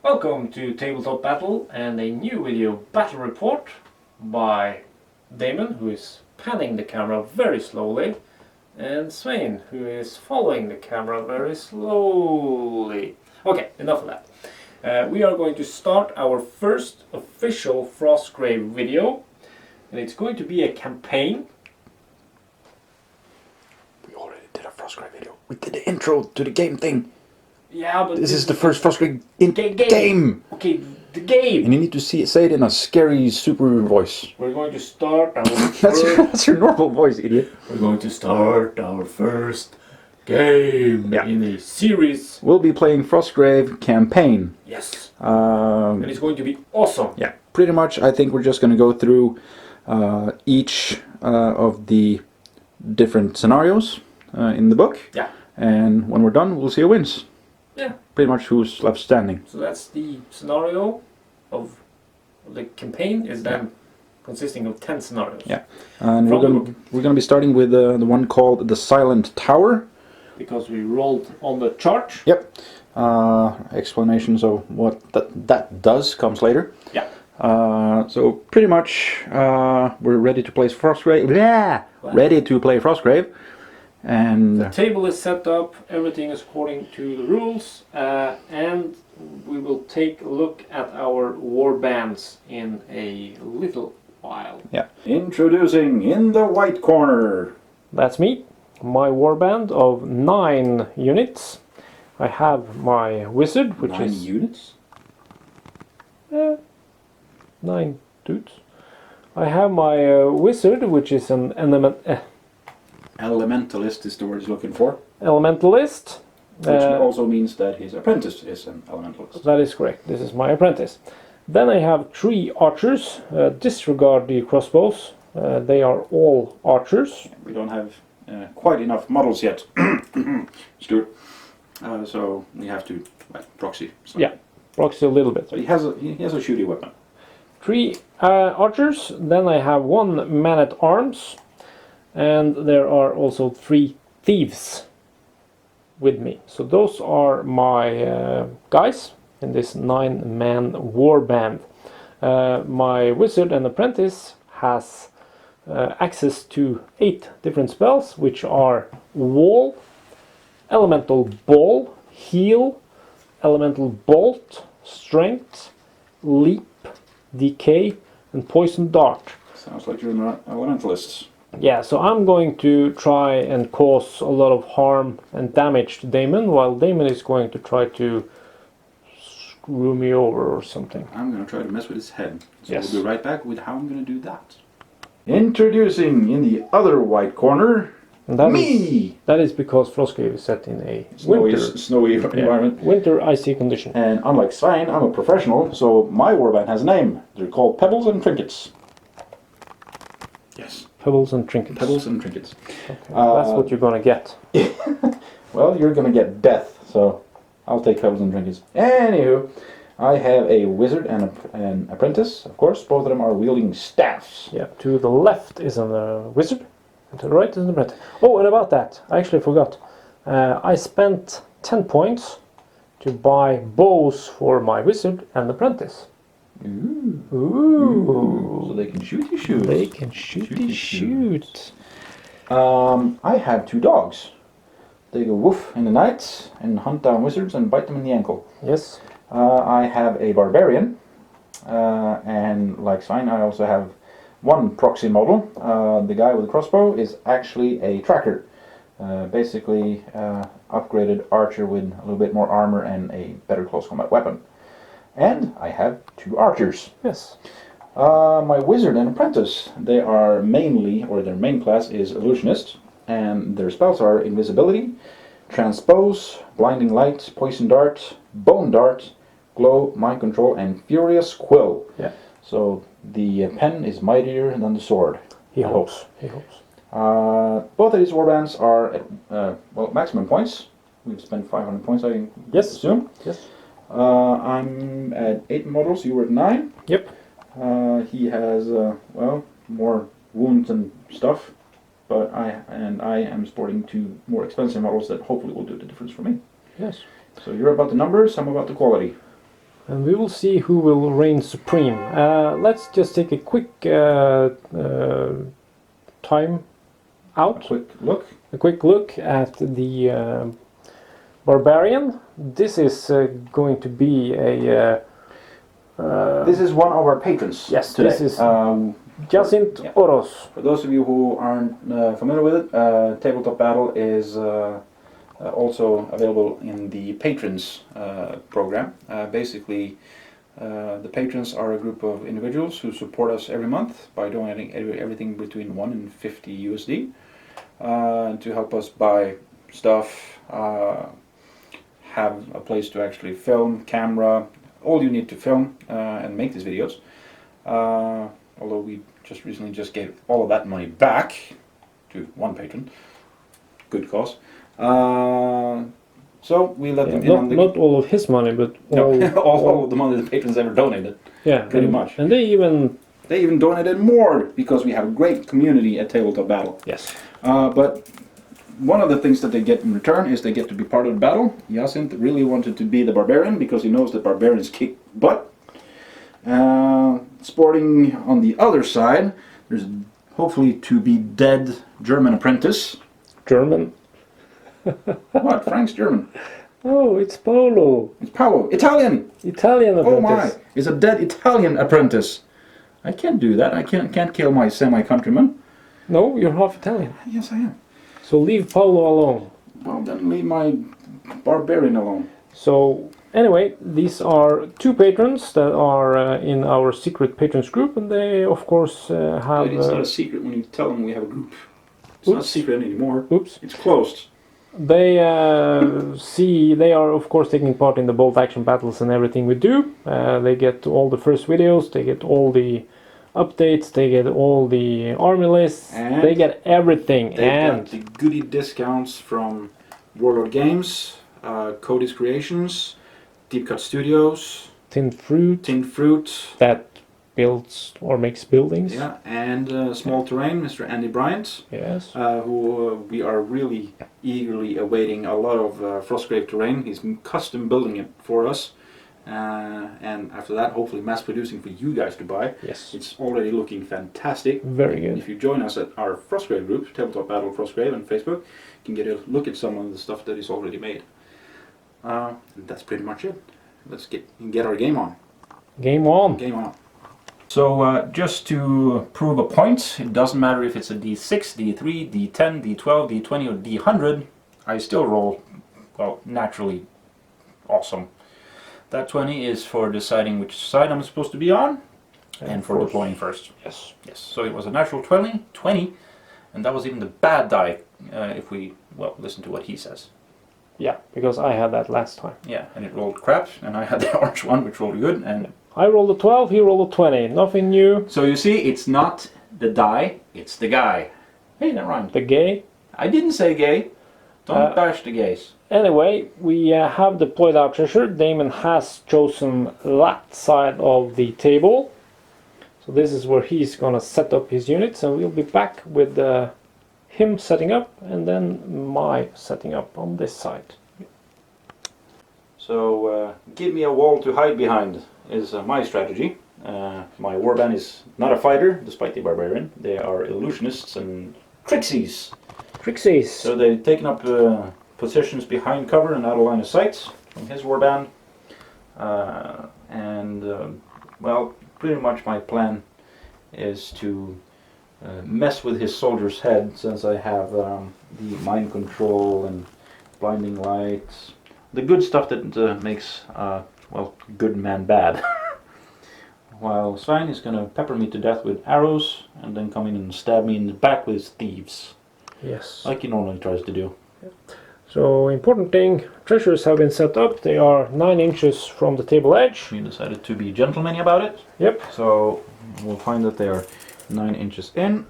Welcome to Tabletop Battle and a new video battle report by Damon, who is panning the camera very slowly, and Svein, who is following the camera very slowly. Okay, enough of that. We are going to start our first official Frostgrave video, and it's going to be a campaign. We already did a Frostgrave video. We did the intro to the game thing. Yeah, but this is the first Frostgrave game. Okay, the game. And you need to say it in a scary, super voice. We're going to start our that's your normal voice, idiot. We're going to start our first game in a series. We'll be playing Frostgrave campaign. Yes. And it's going to be awesome. Yeah, pretty much. I think we're just going to go through each of the different scenarios in the book. Yeah. And when we're done, we'll see who wins. Yeah. Pretty much who's left standing. So that's the scenario of the campaign is then consisting of 10 scenarios. Yeah. And we're gonna be starting with the one called the Silent Tower. Because we rolled on the chart. Yep. Explanations of what that does comes later. Yeah. So pretty much we're ready to play Frostgrave. Yeah. Ready to play Frostgrave. And the table is set up, everything is according to the rules, and we will take a look at our warbands in a little while. Yeah. Introducing in the white corner. That's me, my warband of 9 units. I have my wizard, which 9 is... 9 units? 9 dudes. I have my wizard, which is an Elementalist is the word he's looking for. Elementalist. Which also means that his apprentice is an elementalist. That is correct. This is my apprentice. Then I have 3 archers. Disregard the crossbows. They are all archers. We don't have quite enough models yet, Stuart. So we have to proxy. So. Yeah, proxy a little bit. So he has a shooty weapon. 3 archers. Then I have 1 man-at-arms. And there are also 3 thieves with me. So those are my guys in this 9-man warband. My wizard and apprentice has access to 8 different spells, which are Wall, Elemental Ball, Heal, Elemental Bolt, Strength, Leap, Decay, and Poison Dart. Sounds like you're not elementalists. Yeah, so I'm going to try and cause a lot of harm and damage to Damon, while Damon is going to try to screw me over or something. I'm going to try to mess with his head. So yes. We'll be right back with how I'm going to do that. Introducing in the other white corner, me! That is because Frostgrave is set in a snowy environment. Winter icy condition. And unlike Svein, I'm a professional, so my warband has a name. They're called Pebbles and Trinkets. Yes. Pebbles and trinkets. Pebbles and trinkets. Okay. That's what you're gonna get. Well, you're gonna get death, so I'll take pebbles and trinkets. Anywho, I have a wizard and an apprentice, of course. Both of them are wielding staffs. Yeah, to the left is a wizard, and to the right is an apprentice. Oh, and about that, I actually forgot. I spent 10 points to buy bows for my wizard and apprentice. Ooh. So they can shoot. They can shoot. I have 2 dogs. They go woof in the night and hunt down wizards and bite them in the ankle. Yes. I have a barbarian, and like Svein, I also have 1 proxy model. The guy with the crossbow is actually a tracker. Basically, upgraded archer with a little bit more armor and a better close combat weapon. And I have 2 archers. Yes. My wizard and apprentice, they are mainly, or their main class is illusionist, and their spells are invisibility, transpose, blinding light, poison dart, bone dart, glow, mind control, and furious quill. Yeah. So the pen is mightier than the sword. He hopes. Both of these warbands are at maximum points. We've spent 500 points, I assume. Yes. I'm at 8 models, you were at 9. Yep. He has, more wounds and stuff, but I am sporting 2 more expensive models that hopefully will do the difference for me. Yes. So you're about the numbers, I'm about the quality. and we will see who will reign supreme. Let's just take a quick time out. A quick look at the barbarian. This is going to be a. This is one of our patrons. Yes, today. this is Jacint Oros. For those of you who aren't familiar with it, Tabletop Battle is also available in the patrons program. Basically, the patrons are a group of individuals who support us every month by donating everything between 1 and 50 USD to help us buy stuff, have a place to actually film, camera, all you need to film and make these videos. Although we just recently gave all of that money back to one patron. Good cause. So we let them in on the... Not all of his money, but all of the money the patrons ever donated. Yeah, pretty much. And they even donated more because we have a great community at Tabletop Battle. Yes. But one of the things that they get in return is they get to be part of the battle. Jacint really wanted to be the barbarian because he knows that barbarians kick butt. Sporting on the other side, there's hopefully to be dead German apprentice. German? What? Frank's German. Oh, it's Paolo. It's Paolo. Italian! Italian apprentice. Oh my! It's a dead Italian apprentice. I can't do that. I can't kill my semi-countryman. No, you're half Italian. Yes, I am. So leave Paolo alone. Well, then leave my barbarian alone. So, anyway, these are two patrons that are in our secret patrons group, and they, of course, have... But it's not a secret when you tell them we have a group. It's not secret anymore. Oops. It's closed. They they are, of course, taking part in the bolt action battles and everything we do. They get all the first videos, they get all the updates, they get all the army lists, and they get everything. They got the goodie discounts from Warlord Games, Cody's Creations, Deep Cut Studios, Tin Fruit that builds or makes buildings. Yeah, and Small Terrain, Mr. Andy Bryant. Yes. Who we are really eagerly awaiting a lot of Frostgrave terrain. He's custom building it for us. And after that, hopefully mass producing for you guys to buy. Yes. It's already looking fantastic. Very good. If you join us at our Frostgrave group, Tabletop Battle Frostgrave on Facebook, you can get a look at some of the stuff that is already made. That's pretty much it. Let's get our game on. Game on. Game on. So just to prove a point, it doesn't matter if it's a D6, D3, D10, D12, D20 or D100, I still roll, well, naturally awesome. That 20 is for deciding which side I'm supposed to be on, and for deploying first. Yes. Yes. So it was a natural 20, and that was even the bad die, if we, well, listen to what he says. Yeah, because I had that last time. Yeah, and it rolled crap, and I had the orange one, which rolled good, and... I rolled a 12, he rolled a 20. Nothing new. So you see, it's not the die, it's the guy. Hey, that rhymed. The gay. I didn't say gay. Don't bash the gays. Anyway, we have deployed our treasure. Damon has chosen that side of the table. So this is where he's gonna set up his units, and we'll be back with him setting up and then my setting up on this side. So give me a wall to hide behind is my strategy. My warband is not a fighter, despite the barbarian. They are illusionists and trixies. Trixies. So they've taken up positions behind cover and out of line of sight from his warband. Well, pretty much my plan is to mess with his soldier's head, since I have the mind control and blinding lights. The good stuff that makes, well, good man bad. While Svein is going to pepper me to death with arrows and then come in and stab me in the back with his thieves. Yes. Like he normally tries to do. Yeah. So, important thing, treasures have been set up. They are 9 inches from the table edge. We decided to be gentlemanly about it. Yep. So, we'll find that they are 9 inches in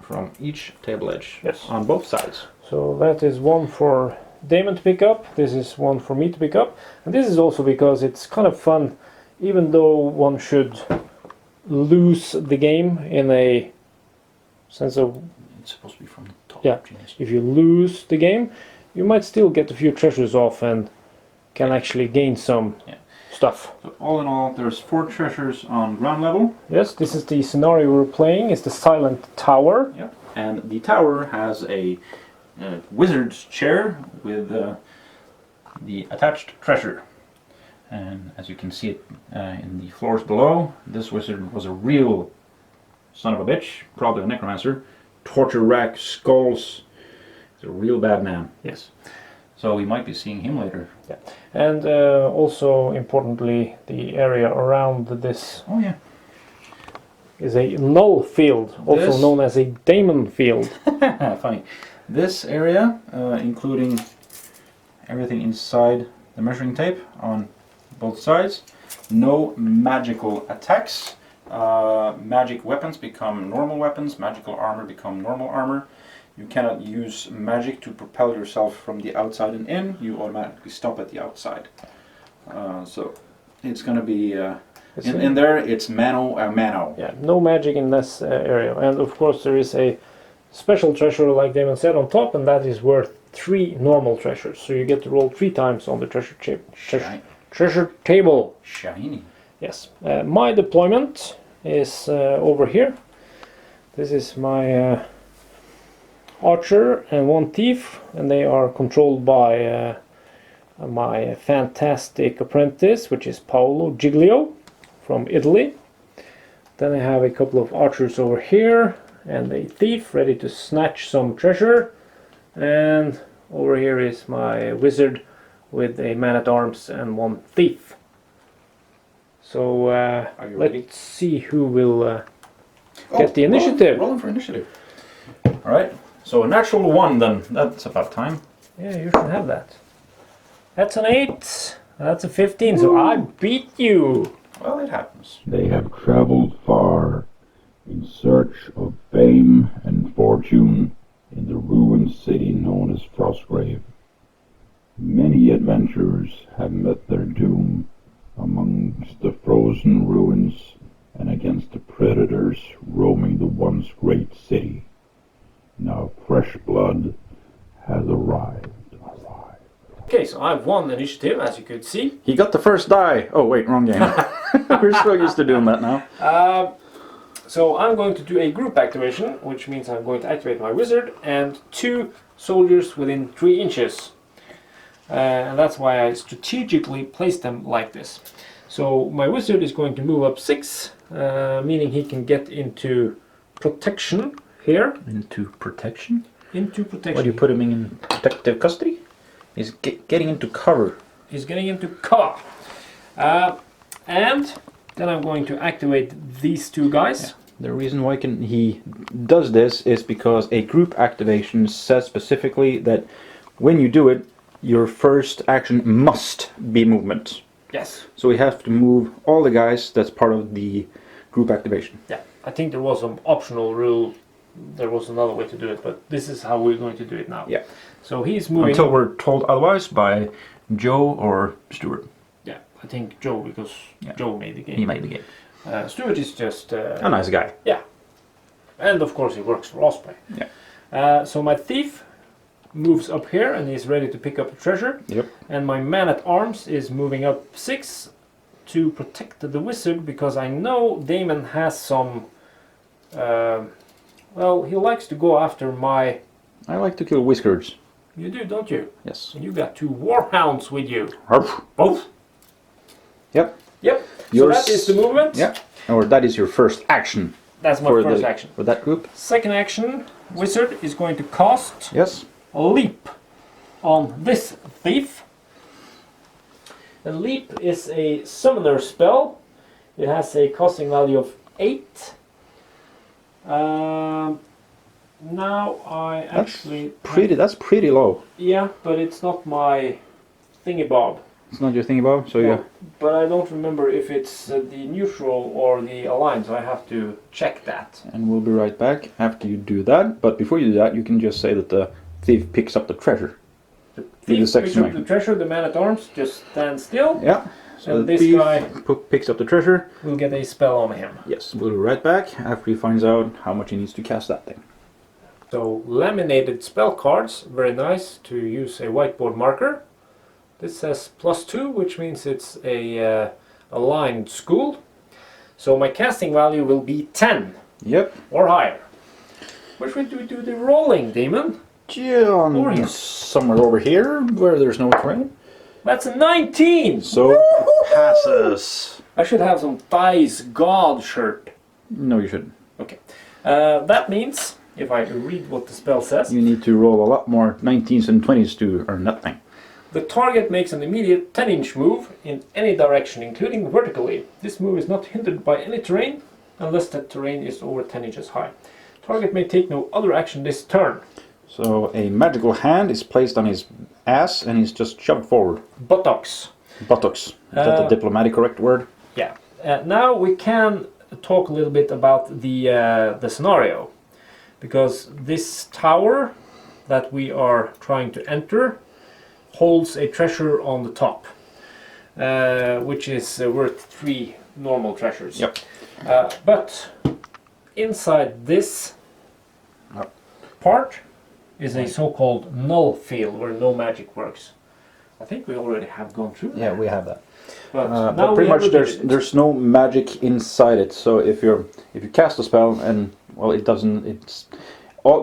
from each table edge. Yes. On both sides. So, that is one for Damon to pick up. This is one for me to pick up. And this is also because it's kind of fun, even though one should lose the game in a sense of... It's supposed to be from the top. Yeah. Genius. If you lose the game, you might still get a few treasures off and can actually gain some stuff. So all in all, there's 4 treasures on ground level. Yes, this is the scenario we're playing. It's the Silent Tower. Yeah. And the tower has a wizard's chair with the attached treasure. And as you can see it in the floors below, this wizard was a real son of a bitch, probably a necromancer. Torture rack, skulls. He's a real bad man. Yes. So we might be seeing him later. Yeah. And also importantly, the area around this is a null field, also known as a Damon field. Funny. This area, including everything inside the measuring tape on both sides, no magical attacks. Magic weapons become normal weapons, magical armor become normal armor. You cannot use magic to propel yourself from the outside and in, you automatically stop at the outside. So it's going to be, in there it's mano. Yeah, no magic in this area. And of course there is a special treasure, like Damon said, on top, and that is worth 3 normal treasures. So you get to roll 3 times on the treasure table. Shiny. Yes. My deployment is over here. This is my archer and 1 thief, and they are controlled by my fantastic apprentice, which is Paolo Giglio from Italy. Then I have a couple of archers over here and a thief ready to snatch some treasure, and over here is my wizard with a man-at-arms and 1 thief. So let's see who will get the initiative. Rolling for initiative. Alright, so a natural 1 then, that's about time. Yeah, you should have that. That's an 8, that's a 15, so I beat you. Well, it happens. They have traveled far in search of fame and fortune in the ruined city known as Frostgrave. Many adventurers have met their doom amongst the frozen ruins and against the predators roaming the once great city. Now fresh blood has arrived. Okay, so I've won the initiative, as you could see. He got the first die. Oh wait, wrong game. We're so used to doing that now. So I'm going to do a group activation, which means I'm going to activate my wizard and 2 soldiers within 3 inches. And that's why I strategically placed them like this. So my wizard is going to move up 6, meaning he can get into protection here. Into protection? Into protection. What, do you put him in protective custody? He's getting into cover. He's getting into cover. And then I'm going to activate these 2 guys. Yeah. The reason why he does this is because a group activation says specifically that when you do it, your first action must be movement. Yes. So we have to move all the guys that's part of the group activation. Yeah, I think there was some optional rule. There was another way to do it, but this is how we're going to do it now. Yeah. So he's moving... Until we're told otherwise by Joe or Stuart. Yeah, I think Joe, because Joe made the game. He made the game. Stuart is just... a nice guy. Yeah. And of course he works for Osprey. Yeah. So my thief moves up here and he's ready to pick up the treasure. Yep. And my man-at-arms is moving up 6 to protect the wizard, because I know Damon has some... well, he likes to go after my... I like to kill whiskers. You do, don't you? Yes. And you got 2 warhounds with you. Arf. Both? Yep. Yep. Yours... So that is the movement. Yep. Or that is your first action. That's my first action. For that group. Second action, wizard is going to cast Yes. a leap on this thief. A leap is a summoner spell. It has a casting value of 8. Now I actually... That's pretty low. Yeah, but it's not my thingy-bob. It's not your thingy bob, so yeah. But I don't remember if it's the neutral or the aligned, so I have to check that. And we'll be right back after you do that. But before you do that, you can just say that the thief picks up the treasure. The thief picks up the treasure, the man-at-arms just stands still. Yeah. So and the this guy picks up the treasure. Will get a spell on him. Yes, we'll be right back after he finds out how much he needs to cast that thing. So laminated spell cards, very nice to use a whiteboard marker. This says +2, which means it's a aligned school. So my casting value will be 10 Yep. or higher. Which way do we do the rolling, Damon? Over here. Somewhere over here where there's no terrain. That's a 19! So passes. I should have some Dice God shirt. No, you shouldn't. Okay. That means, if I read what the spell says, You need to roll a lot more 19s and 20s to earn nothing. the target makes an immediate 10-inch move in any direction, including vertically. This move is not hindered by any terrain, unless that terrain is over 10 inches high. Target may take no other action this turn. So a magical hand is placed on his ass and he's just shoved forward. Buttocks. Buttocks. Is that the diplomatic correct word? Yeah. Now we can talk a little bit about the scenario, because this tower that we are trying to enter holds a treasure on the top, which is worth 3 normal treasures. Yep. But inside this part is a so-called null field where no magic works. I think we already have gone through that. Yeah, we have that. But But now pretty we have much repeated it. there's no magic inside it. So if you cast a spell and well it doesn't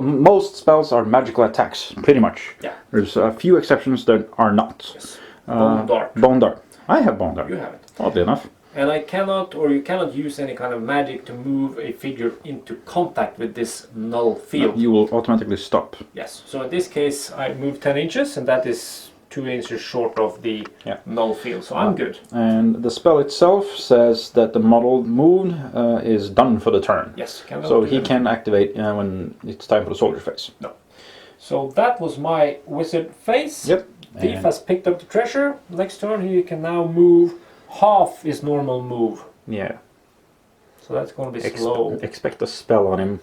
most spells are magical attacks pretty much. Yeah. There's a few exceptions that are not. Yes. Bone dart. Bone dart. I have bone dart. You have it. Oddly enough. And I cannot, or you cannot use any kind of magic to move a figure into contact with this null field. You will automatically stop. Yes. So in this case, I move 10 inches, and that is 2 inches short of the null field. So I'm good. And the spell itself says that the model moved is done for the turn. Yes. So he can activate when it's time for the soldier phase. No. So that was my wizard phase. Yep. Thief has picked up the treasure. Next turn, he can now move half his normal move. Yeah. So that's going to be slow. Expect a spell on him.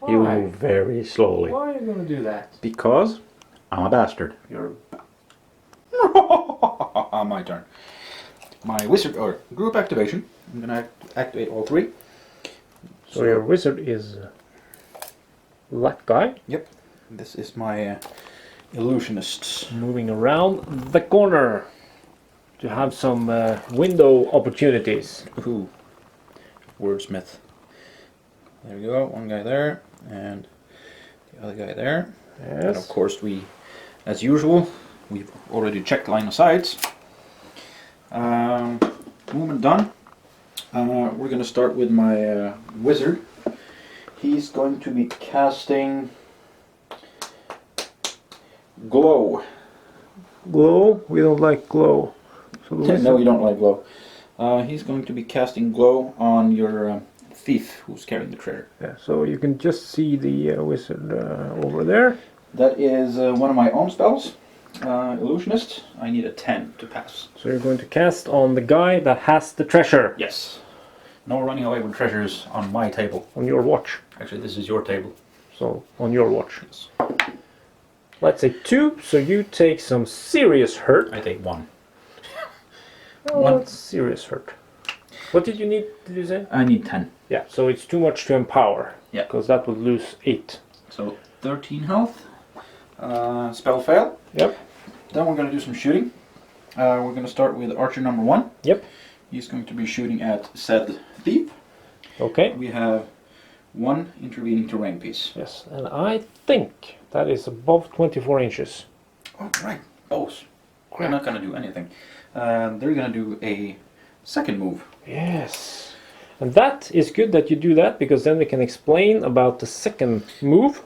He will move very slowly. Why are you going to do that? Because I'm a bastard. You're My turn. My wizard or group activation. I'm gonna activate all 3. So your wizard is that guy. Yep. This is my illusionists. Moving around the corner to have some window opportunities. Ooh. Wordsmith. There we go. One guy there, and the other guy there. And of Yes. course, as usual, we've already checked line of sights. Movement done. We're going to start with my wizard. He's going to be casting glow. Glow? We don't like glow. So No, you don't like glow. He's going to be casting glow on your thief who's carrying the treasure. Yeah, so you can just see the wizard over there. That is one of my own spells. Illusionist. I need a 10 to pass. So you're going to cast on the guy that has the treasure Yes. No running away with treasures on my table. on your watch. Actually, this is your table. So on your watch. Let's say 2, so you take some serious hurt. I take 1. Oh, One. that's serious hurt. What did you need, did you say? I need 10. Yeah, so it's too much to empower. Yeah. Because that would lose 8. So 13 health. Spell fail. Yep. Then we're going to do some shooting. We're going to start with archer number 1. Yep. He's going to be shooting at said thief. Okay. We have 1 intervening terrain piece. Yes, and I think that is above 24 inches. Oh, right. Bows. They're not going to do anything. They're going to do a second move. Yes. And that is good that you do that, because then we can explain about the second move.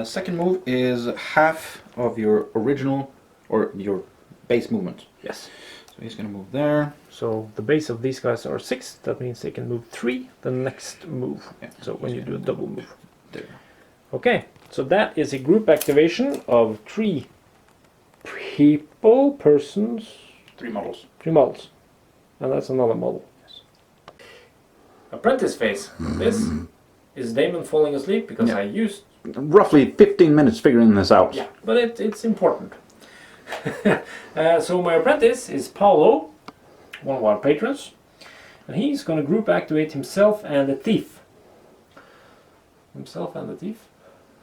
Second move is half of your original, or your base movement. Yes. So he's going to move there. So the base of these guys are 6. That means they can move 3 the next move. Yeah, So when you do a double move. there. Okay. So that is a group activation of 3 people, persons, 3 models. 3 models. And that's another model. Yes. Apprentice phase. This is Damon falling asleep because Yeah. I used... Roughly 15 minutes figuring this out. Yeah, but it's important. So my apprentice is Paolo, one of our patrons, and he's going to group activate himself and the thief. Himself and the thief?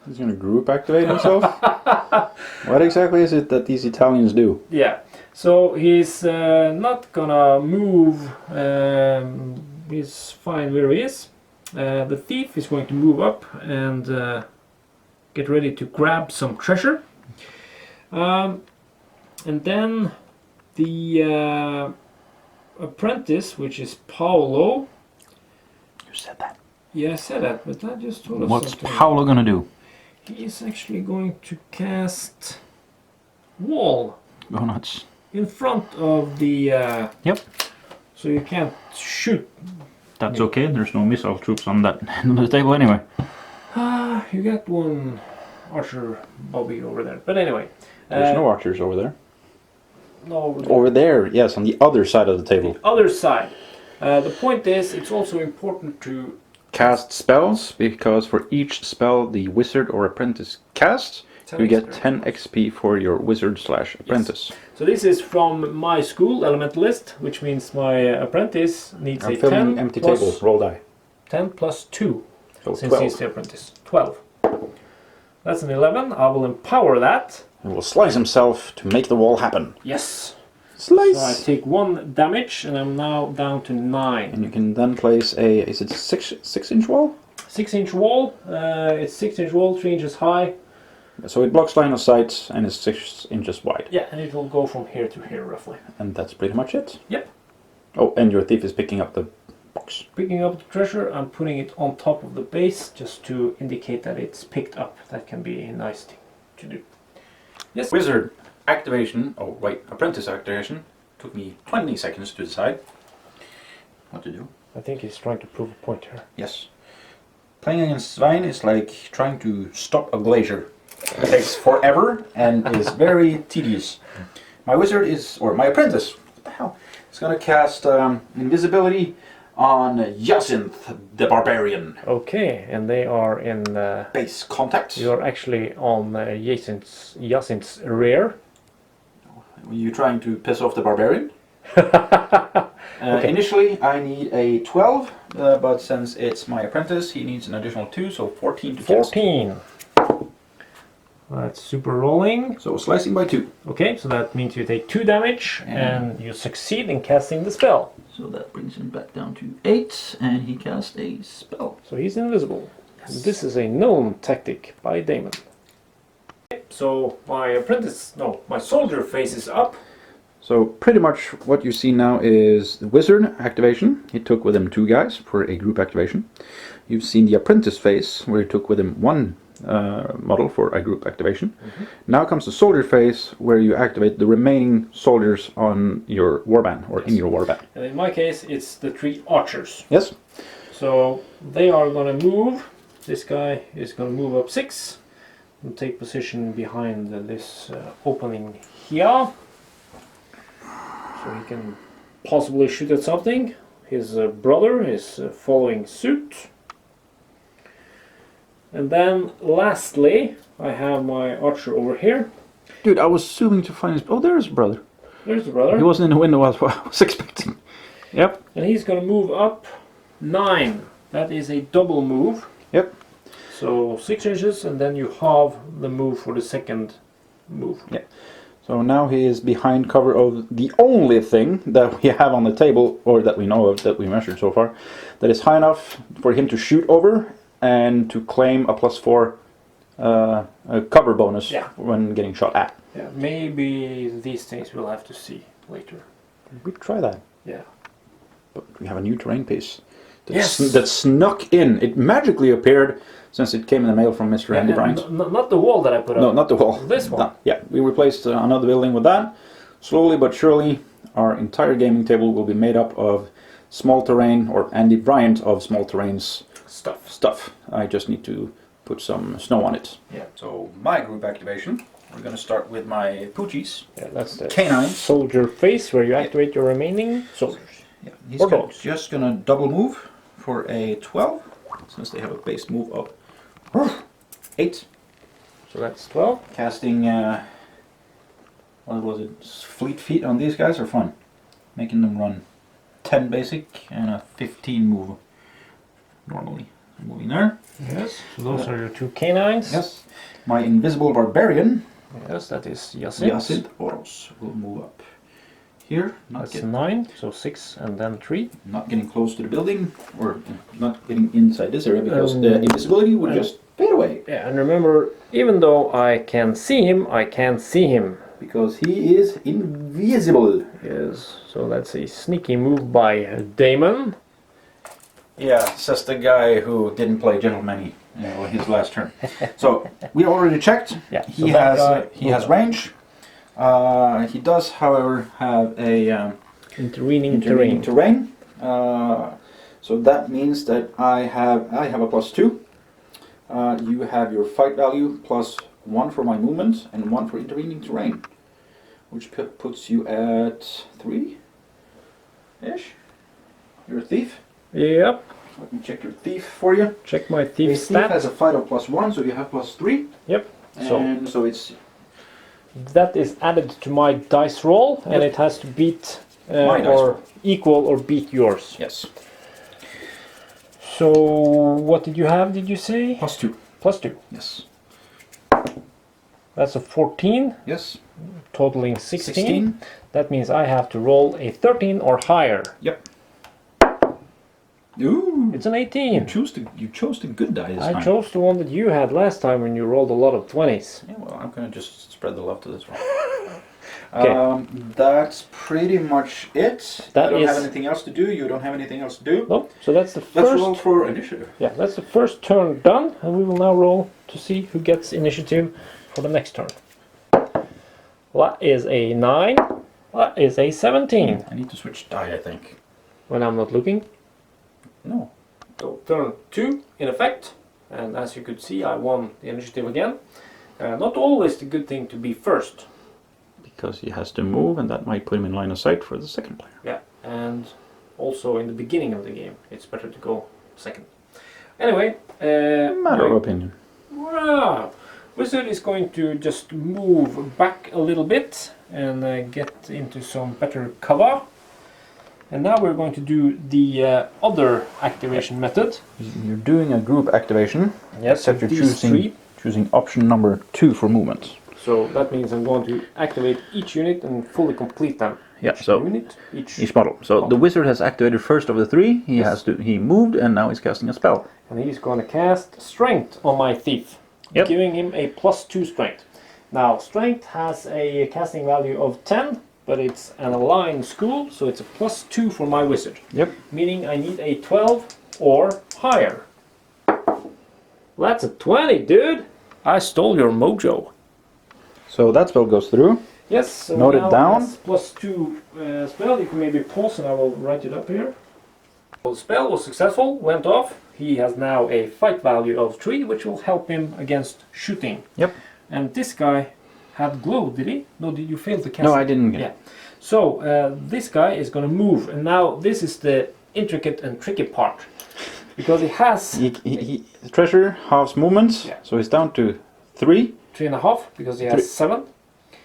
He's going to group activate himself? What exactly is it that these Italians do? Yeah, so he's not gonna move, he's fine where he is. The thief is going to move up and get ready to grab some treasure. And then the apprentice, which is Paolo. You said that. Yeah, I said that, but I just told us What's something. Paolo going to do? He is actually going to cast wall Go nuts. in front of the... Yep. So you can't shoot. That's okay, there's no missile troops on that end of the table anyway. You got one archer Bobby over there. But anyway. There's no archers over there. No. Over there, yes, on the other side of the table. The other side. The point is, it's also important to Cast spells, because for each spell the wizard or apprentice casts, you get 10 XP for your wizard/apprentice. Yes. So this is from my school, Elementalist, which means my apprentice needs I'm a filming 10 empty plus, table, roll die. 10 plus 2, So since 12. he's the apprentice. 12. That's an 11. I will empower that. And will slice himself to make the wall happen. Yes. Slice! So I take 1 damage, and I'm now down to 9. And you can then place a, is it 6-inch wall? 6-inch wall. It's 6-inch wall, 3 inches high. So it blocks line of sight and is 6 inches wide. Yeah, and it will go from here to here roughly. And that's pretty much it. Yep. Oh, and your thief is picking up the box. Picking up the treasure, I'm putting it on top of the base just to indicate that it's picked up. That can be a nice thing to do. Yes. Wizard activation, oh wait, apprentice activation. Took me 20 seconds to decide what to do. I think he's trying to prove a point here. Yes. Playing against Svein is like trying to stop a glacier. It takes forever and is very tedious. My wizard is, or my apprentice, what the hell, is going to cast invisibility on Jacinth the Barbarian. Okay, and they are in... Base contact. You're actually on Jacinth's rear. Are you trying to piss off the Barbarian? Okay. Initially I need a 12, but since it's my apprentice, he needs an additional 2, so 14 to cast. 14. That's super rolling. So slicing by 2. Okay, so that means you take 2 damage and you succeed in casting the spell. So that brings him back down to 8, and he casts a spell. So he's invisible. Yes. This is a known tactic by Damon. So my soldier faces up. So pretty much what you see now is the wizard activation. He took with him 2 guys for a group activation. You've seen the apprentice phase, where he took with him 1 model for a group activation. Now comes the soldier phase, where you activate the remaining soldiers on your warband, or in your warband. And in my case, it's the 3 archers. Yes? So they are going to move. This guy is going to move up 6 and take position behind this opening here. So he can possibly shoot at something. His brother is following suit. And then lastly, I have my archer over here. Dude, I was zooming to find his... Oh, there's his brother. There's the brother. He wasn't in the window as I was expecting. Yep. And he's going to move up 9. That is a double move. Yep. So 6 inches, and then you halve the move for the second move. Yeah. So now he is behind cover of the only thing that we have on the table, or that we know of, that we measured so far, that is high enough for him to shoot over and to claim a +4 a cover bonus when getting shot at. Yeah, maybe these things we'll have to see later. We could try that. Yeah. But we have a new terrain piece that, Yes. that snuck in. It magically appeared since it came in the mail from Mr. Andy Bryant. Not the wall that I put up. No, not the wall. This one. No, yeah, we replaced another building with that. Slowly but surely, our entire gaming table will be made up of small terrain, or Andy Bryant of small terrain's stuff. I just need to put some snow on it. Yeah. So my group activation, we're going to start with my Poochies. Yeah, that's the canines. Soldier phase where you activate your remaining soldiers. Yeah, he's Or dogs. just going to double move for a 12, since they have a base move of 8. So that's 12. Casting, what was it, fleet feet on these guys are fun. Making them run 10 basic and a 15 move normally. moving there. Yes, so those are your two canines. Yes. My invisible barbarian, Yes, that is Yacid. Yacid Oros, will move up here. That's 9, so 6 and then 3. Not getting close to the building, or not getting inside this area, because the invisibility would just fade away. Yeah, and remember, even though I can see him, I can't see him. Because he is invisible. Yes, so that's a sneaky move by Damon. Yeah, says the guy who didn't play Gentleman his last turn. So we already checked. Yeah, He so has range. He does, however, have a intervening terrain. So that means that I have a +2. You have your fight value +1 for my movement and 1 for intervening terrain, which puts you at 3-ish. You're a thief. Yep. Let me check your thief for you. Check my The thief thief stat. has a fight of +1, so you have +3. Yep. And so it's that is added to my dice roll, and it has to beat My dice or roll. equal or beat yours. yes, So what did you have? Did you say? +2. +2. Yes, That's a 14, yes. totaling 16. That means I have to roll a 13 or higher. Yep. Ooh, It's an 18. you chose the good die this I time. chose the one that you had last time when you rolled a lot of 20s. Yeah, well, I'm gonna just spread the love to this one. Okay. That's pretty much it. That I don't is- have anything else to do. You don't have anything else to do. No, so that's the Let's first. roll for initiative. Yeah, that's the first turn done, and we will now roll to see who gets initiative for the next turn. That is a 9. That is a 17. I need to switch die, I think. When I'm not looking. No. So turn 2 in effect, and as you could see, I won the initiative again. Not always the good thing to be first. Because he has to move, and that might put him in line of sight for the second player. Yeah, and also in the beginning of the game, it's better to go second. Anyway, Matter of opinion. wow. Wizard is going to just move back a little bit and get into some better cover. And now we're going to do the other activation method. You're doing a group activation, Yes, except you're these three. choosing option number 2 for movement. So that means I'm going to activate each unit and fully complete them. Yeah, Each so unit, each, each model. So the wizard has activated first of the 3. Yes. He moved, and now he's casting a spell. and he's going to cast Strength on my thief, Yep. giving him a +2 Strength. Now, Strength has a casting value of 10, but it's an aligned school, so it's a +2 for my wizard, Yep. meaning I need a 12 or higher. Well, that's a 20, dude! I stole your mojo. So that spell goes through. Yes, so Note it now down. as +2 spell, you can maybe pause and I will write it up here. So the spell was successful, went off. He has now a fight value of 3, which will help him against shooting. Yep. And this guy had glow, did he? No, did you fail to cast? No, I didn't get Yeah. So this guy is going to move, and now this is the intricate and tricky part, because he has he treasure halves movements, Yeah. so he's down to 3, 3.5 because he has 7.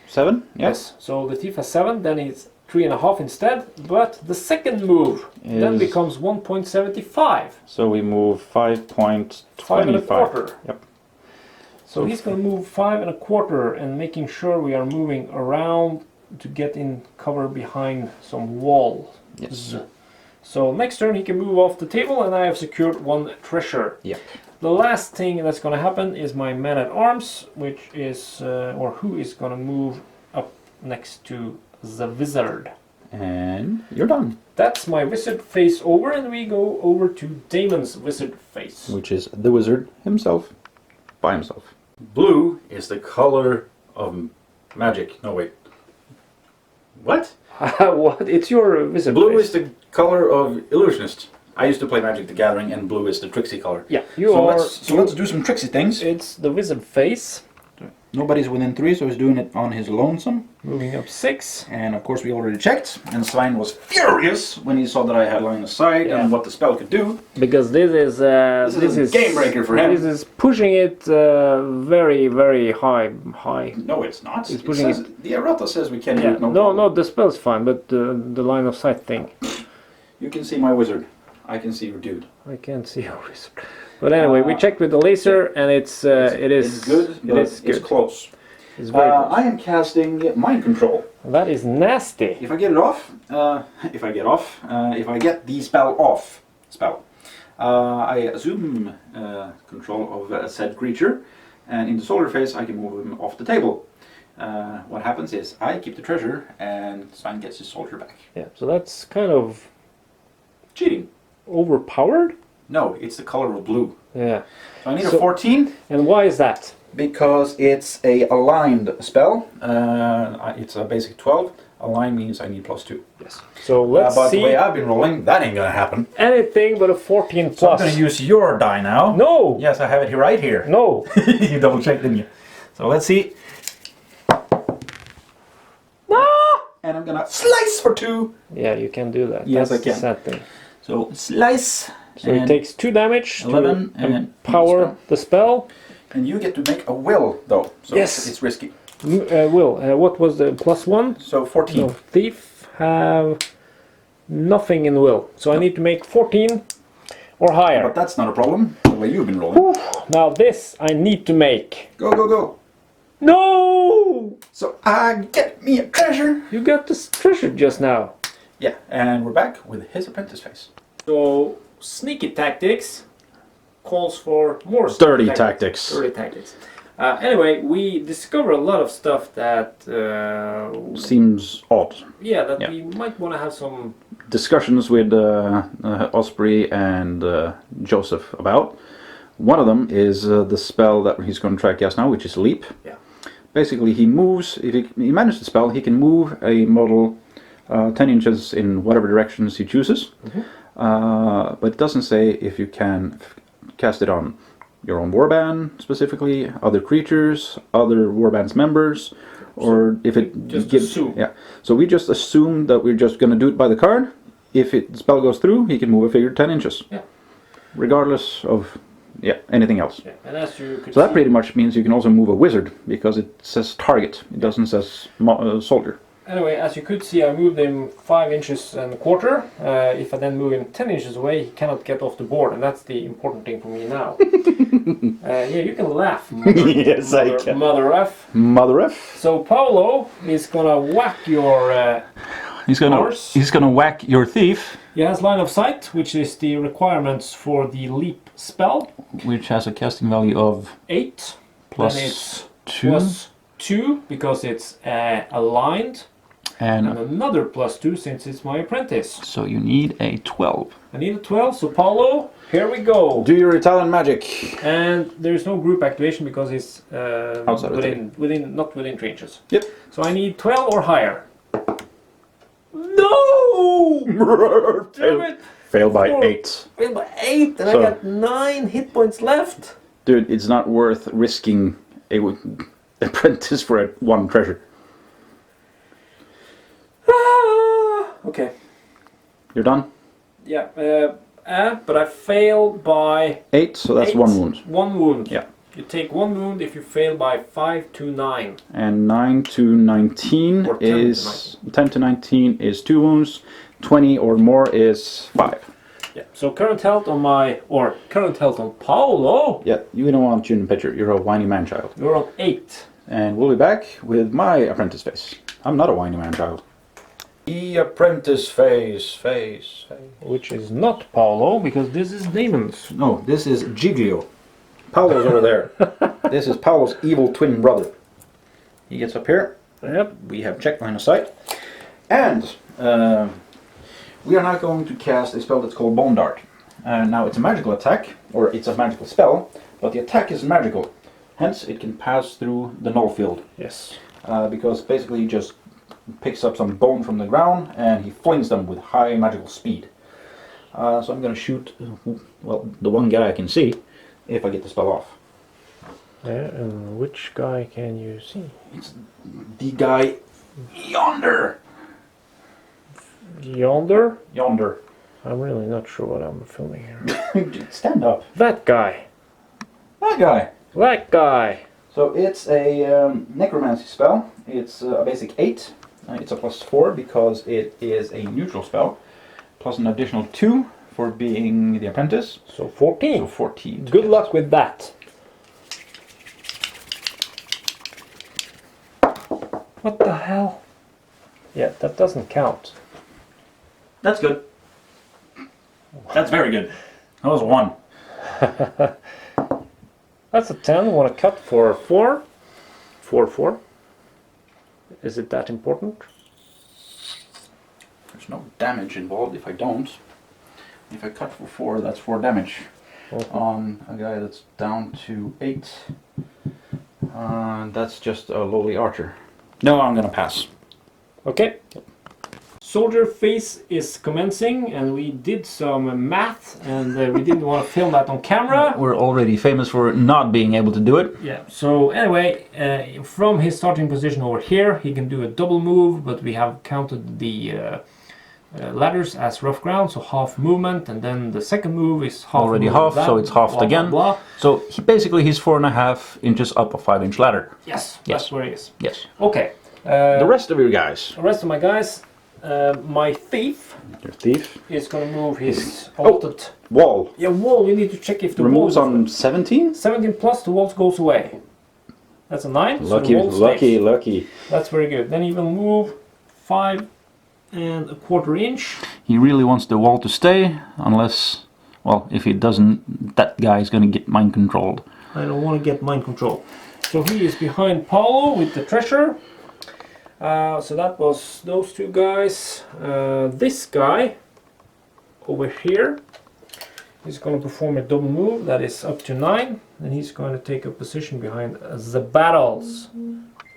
7. Yes. Yes. So the thief has 7, then he's 3.5 instead. But the second move then Is- becomes 1.75, So we move 5.25. 5.25. Yep. So he's going to move 5.25 and making sure we are moving around to get in cover behind some walls. Yes. So next turn he can move off the table, and I have secured 1 treasure. Yep. The last thing that's going to happen is my man at arms, which is or who is going to move up next to the wizard. And you're done. That's my wizard face over, and we go over to Damon's wizard face. Which is the wizard himself, by himself. Blue is the color of magic. No, wait. What? What? It's your wizard Blue face. is the color of illusionist. I used to play Magic the Gathering, and blue is the tricksy color. Yeah, you So are. let's do some tricksy things. It's the wizard face. Nobody's within 3, so he's doing it on his lonesome. Moving up 6. And of course we already checked, and Svein was furious when he saw that I had line of sight Yeah. and what the spell could do. Because this is This is a game breaker for him. This is pushing it very, very high. No, it's not. It's It pushing says, the errata says we can do Yeah. it. No, No, problem. the spell's fine, but the line of sight thing. You can see my wizard. I can see your dude. I can't see your wizard. But anyway, we checked with the laser, and it's good, but it is good. it's close. It's very close. I am casting Mind Control. That is nasty. If I get it off, if I get the spell off, I assume control of said creature, and in the soldier phase I can move him off the table. What happens is I keep the treasure, and Svein gets his soldier back. Yeah, so that's kind of Cheating. overpowered. No, it's the color of blue. Yeah. So I need a 14. And why is that? Because it's a aligned spell. It's a basic 12. Align means I need +2. Yes. So let's but see. the way I've been rolling, that ain't gonna happen. Anything but a 14 plus. So I'm gonna use your die now. No! Yes, I have it here, right here. No! You double checked, didn't you? So let's see. Ah! And I'm gonna slice for 2. Yeah, you can do that. Yes, That's I can. the sad thing. So slice. So it takes 2 damage 11 to and empower the spell. And you get to make a will, though. So Yes. it's risky. Will, what was the +1? So 14. No, thief have nothing in will. So I need to make 14 or higher. But that's not a problem, the way you've been rolling. Now this I need to make. Go, go, go. No! So I get me a treasure. You got this treasure just now. Yeah, and we're back with his apprentice face. So sneaky tactics calls for more Dirty tactics. Dirty tactics. Anyway, we discover a lot of stuff that Seems odd. that we might want to have some. Discussions with Osprey and Joseph about. One of them is the spell that he's going to try to cast now, which is Leap. Yeah. Basically, he moves, if he manages the spell, he can move a model 10 inches in whatever directions he chooses. But it doesn't say if you can cast it on your own warband specifically, other creatures, other warband's members, or if it Just gives. assume. Yeah. So we just assume that we're just going to do it by the card. If the spell goes through, he can move a figure 10 inches. Yeah. Regardless of anything else. Yeah. And as you could So that see, pretty much means you can also move a wizard, because it says target. It doesn't say soldier. Anyway, as you could see, I moved him 5 inches and a quarter. If I then move him 10 inches away, he cannot get off the board, and that's the important thing for me now. Yeah, you can laugh. Yes, I can. Mother F. Mother F. So Paolo is gonna whack your He's gonna whack your thief, He has line of sight, which is the requirements for the leap spell. which has a casting value of 8. plus Then it's 2, plus 2 because it's aligned. And and another plus 2 since it's my apprentice. so you need a 12. I need a 12, so Paolo, here we go. Do your Italian magic. And there's no group activation because it's Outside of not within 3 inches. Yep. So I need 12 or higher. No! Damn it! Fail by Four. 8. Failed by 8, and So- I got 9 hit points left. Dude, it's not worth risking a apprentice for one treasure. Okay. You're done? Yeah, but I failed by 8, so that's 8. 1 wound. 1 wound. Yeah. You take 1 wound if you fail by 5 to 9. And 9 to 19 Or 10 to is 10 to 19 is 2 wounds. 20 or more is 5. Yeah. So current health on Paolo. Yeah, you don't want you in the picture. You're a whiny man child. You're on 8. And we'll be back with my apprentice face. I'm not a whiny man child. The apprentice face. Which is not Paolo because this is Damon's. No, this is Giglio. Paolo's over there. This is Paolo's evil twin brother. He gets up here. Yep. We have check line of sight. And we are now going to cast a spell that's called Bone Dart. Now it's a magical attack, or it's a magical spell, but the attack is magical. Hence it can pass through the null field. Yes. Because basically he just picks up some bone from the ground and he flings them with high magical speed. So I'm going to shoot, well, the one guy I can see, if I get the spell off. Yeah, and which guy can you see? It's the guy yonder. Yonder? Yonder. I'm really not sure what I'm filming here. Stand up. That guy. That guy. That guy. So it's a necromancy spell. It's a basic 8. It's a +4 because it is a neutral spell. Plus an additional 2 for being the apprentice. So 14. So 14. Good luck with that. What the hell? Yeah, that doesn't count. That's good. That's very good. That was 1. That's a 10. Want to cut for 4? 4, 4. Is it that important? There's no damage involved if I don't. If I cut for 4, that's 4 damage. On a guy that's down to 8. That's just a lowly archer. No, I'm gonna pass. Okay. Soldier phase is commencing, and we did some math, and we didn't want to film that on camera. We're already famous for not being able to do it. Yeah, so anyway, from his starting position over here, he can do a double move, but we have counted the ladders as rough ground, so half movement, and then the second move is half. Already movement half, so it's halved blah, again. Blah, blah. So basically he's 4.5 inches up a 5-inch ladder. Yes, Yes. that's where he is. Yes. Okay. The rest of your guys. The rest of my guys, my thief Your thief. is going to move his altered. Wall. Yeah, wall. We need to check if the Removes wall on 17? 17 plus the wall goes away. That's a 9. Lucky, so the wall lucky, stays. lucky. That's very good. Then he will move 5.25 inch. He really wants the wall to stay, unless, well, if he doesn't, that guy is going to get mind controlled. I don't want to get mind control. So he is behind Paulo with the treasure. So that was those two guys. This guy over here is going to perform a double move that is up to 9, and he's going to take a position behind the battles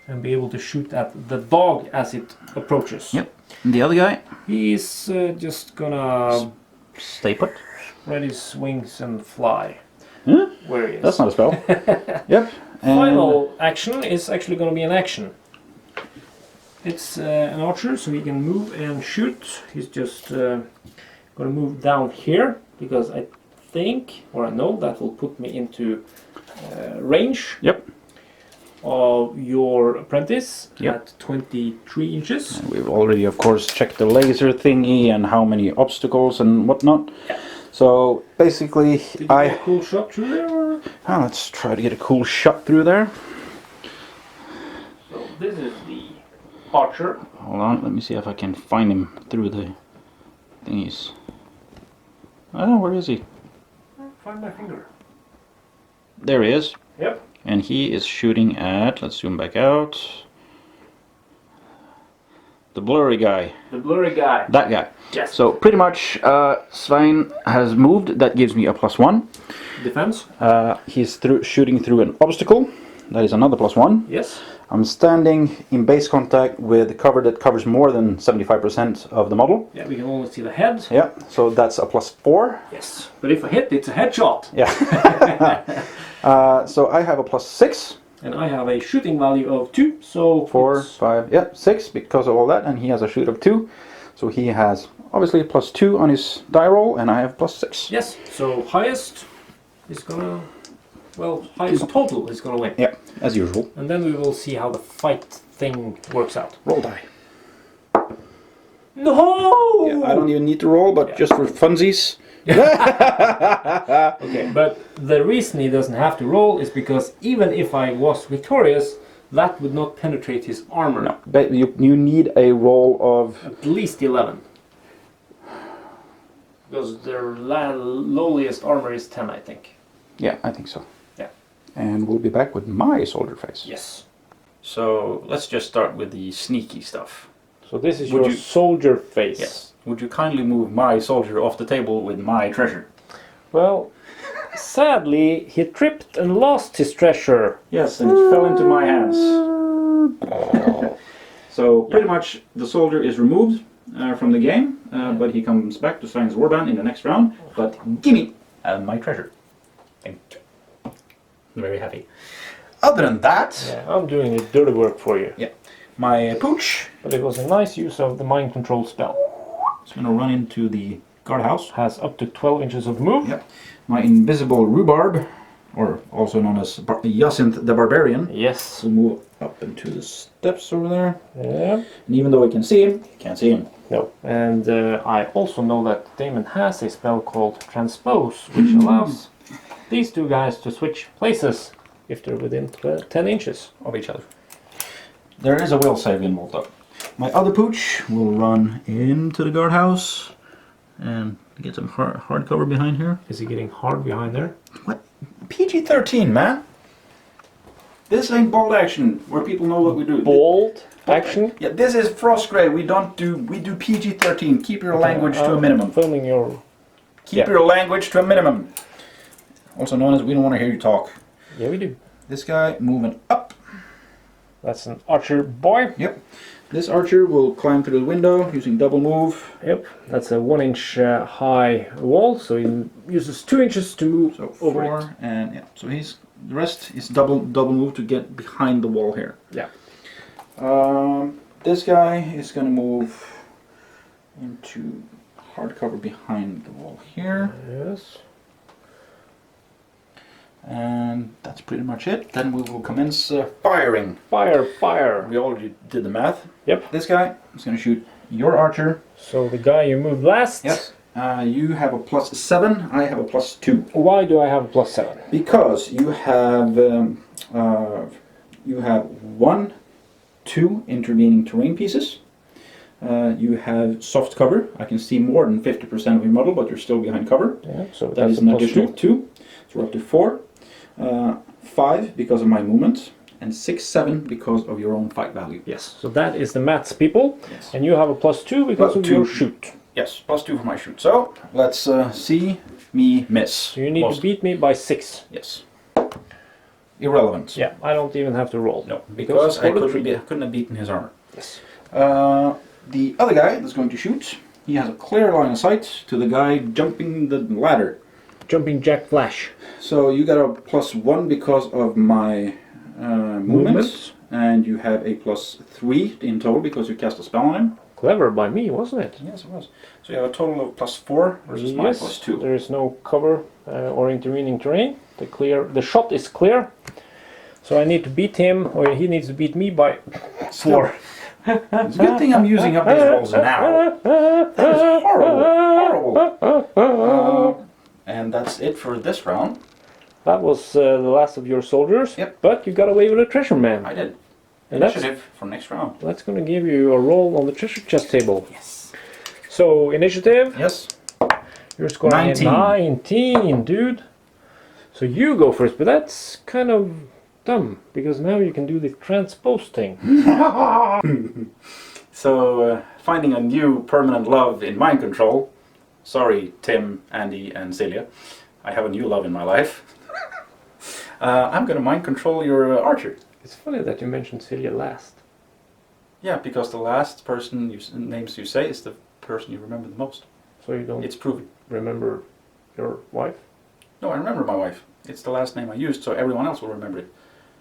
and be able to shoot at the dog as it approaches. Yep. And the other guy? He's just gonna Stay put. spread his wings and fly. Huh? Where he is. That's not a spell. Yep. And Final action is actually going to be an action. It's an archer, so he can move and shoot. He's just going to move down here, because I think, or I know, that will put me into range Yep. of your apprentice Yep. at 23 inches. We've already, of course, checked the laser thingy and how many obstacles and whatnot. Yeah. So basically, Did you get a cool shot through there? Or? let's try to get a cool shot through there. So this is the archer. Hold on, let me see if I can find him through the thingies. Oh, where is he? Find my finger. There he is. Yep. And he is shooting at, let's zoom back out, the blurry guy. The blurry guy. That guy. Yes. So pretty much Svein has moved. That gives me a +1. Defense. He's shooting through an obstacle. That is another +1. Yes. I'm standing in base contact with cover that covers more than 75% of the model. Yeah, we can only see the head. Yeah, so that's a +4. Yes. But if I hit, it's a headshot. Yeah. So I have a +6. And I have a shooting value of 2, so 4, it's 5, yeah, 6 because of all that, and he has a shoot of 2. So he has obviously +2 on his die roll, and I have +6. yes. So highest is gonna, well, highest total is gonna win. Yeah, as usual. And then we will see how the fight thing works out. Roll die. No! Yeah, I don't even need to roll, but just for funsies. Okay, but the reason he doesn't have to roll is because even if I was victorious, that would not penetrate his armor. No, but you need a roll of... At least 11. Because their lowliest armor is 10, I think. Yeah, I think so. Yeah. And we'll be back with my soldier face. Yes. So let's just start with the sneaky stuff. So this is Would your you- soldier face. Yes. Would you kindly move my soldier off the table with my treasure? Well, sadly, he tripped and lost his treasure. Yes, and it fell into my hands. So pretty much the soldier is removed from the game, but he comes back to Svein's Warband in the next round. But gimme my treasure. Thank you. I'm very happy. Other than that, Yeah, I'm doing the dirty work for you. yeah, my pooch But it was a nice use of the mind control spell. is going to run into the guardhouse. Has up to 12 inches of move. Yep. My invisible rhubarb or also known as Jacinth the Barbarian. Yes. We'll move up into the steps over there. Yeah. And even though we can see him, you can't see him. No. And I also know that Damon has a spell called Transpose, which allows these two guys to switch places if they're within 10 inches of each other. There is a will save involved though. My other pooch will run into the guardhouse and get some hardcover behind here. Is he getting hard behind there? What? PG-13, man. This ain't bold action where people know what we do. Bold action? Yeah, this is Frostgrave. We do PG-13. Keep your language to a minimum. Filming your... Keep your language to a minimum. Also known as we don't want to hear you talk. Yeah, we do. This guy moving up. That's an archer boy. Yep. This archer will climb through the window using double move. Yep. That's a 1 inch high wall, so he uses 2 inches to move So over 4 it. and yeah. So the rest is double move to get behind the wall here. Yeah. This guy is going to move into hardcover behind the wall here. Yes. And that's pretty much it. Then we will commence firing. Fire. We already did the math. Yep. This guy is going to shoot your archer. So the guy you moved last. Yes. You have a +7. I have a +2. Why do I have a +7? Because you have 1, 2 intervening terrain pieces. You have soft cover. I can see more than 50% of your model, but you're still behind cover. Yeah. So That that's is a an additional 2. 2. So we're up to 4. 5 because of my movement, and 6, 7 because of your own fight value. Yes. So that is the maths, people. Yes. And you have a +2 because of +2. your shoot. Yes, +2 for my shoot. So let's see me miss. So you need to beat me by 6. Yes. Irrelevant. Yeah. I don't even have to roll. No, because I for the tree. couldn't have beaten his armor. Yes. The other guy that's going to shoot, he has a clear line of sight to the guy jumping the ladder. Jumping Jack Flash. So you got a +1 because of my movement, and you have a +3 in total because you cast a spell on him. Clever by me, wasn't it? Yes, it was. So you have a total of +4 versus my +2. There is no cover or intervening terrain. The shot is clear. So I need to beat him, or he needs to beat me by 4. It's a good thing I'm using up these rolls now. That is horrible. And that's it for this round. That was the last of your soldiers. Yep. But you got away with a treasure man. I did. And Initiative for next round. that's going to give you a roll on the treasure chest table. Yes. So initiative. Yes. You're scoring 19, dude. So you go first, but that's kind of dumb because now you can do the transpose thing. So finding a new permanent love in mind control. Sorry, Tim, Andy, and Celia. I have a new love in my life. I'm going to mind control your archer. It's funny that you mentioned Celia last. Yeah, because the last person names you say is the person you remember the most. So you don't It's proven. remember your wife? No, I remember my wife. It's the last name I used, so everyone else will remember it.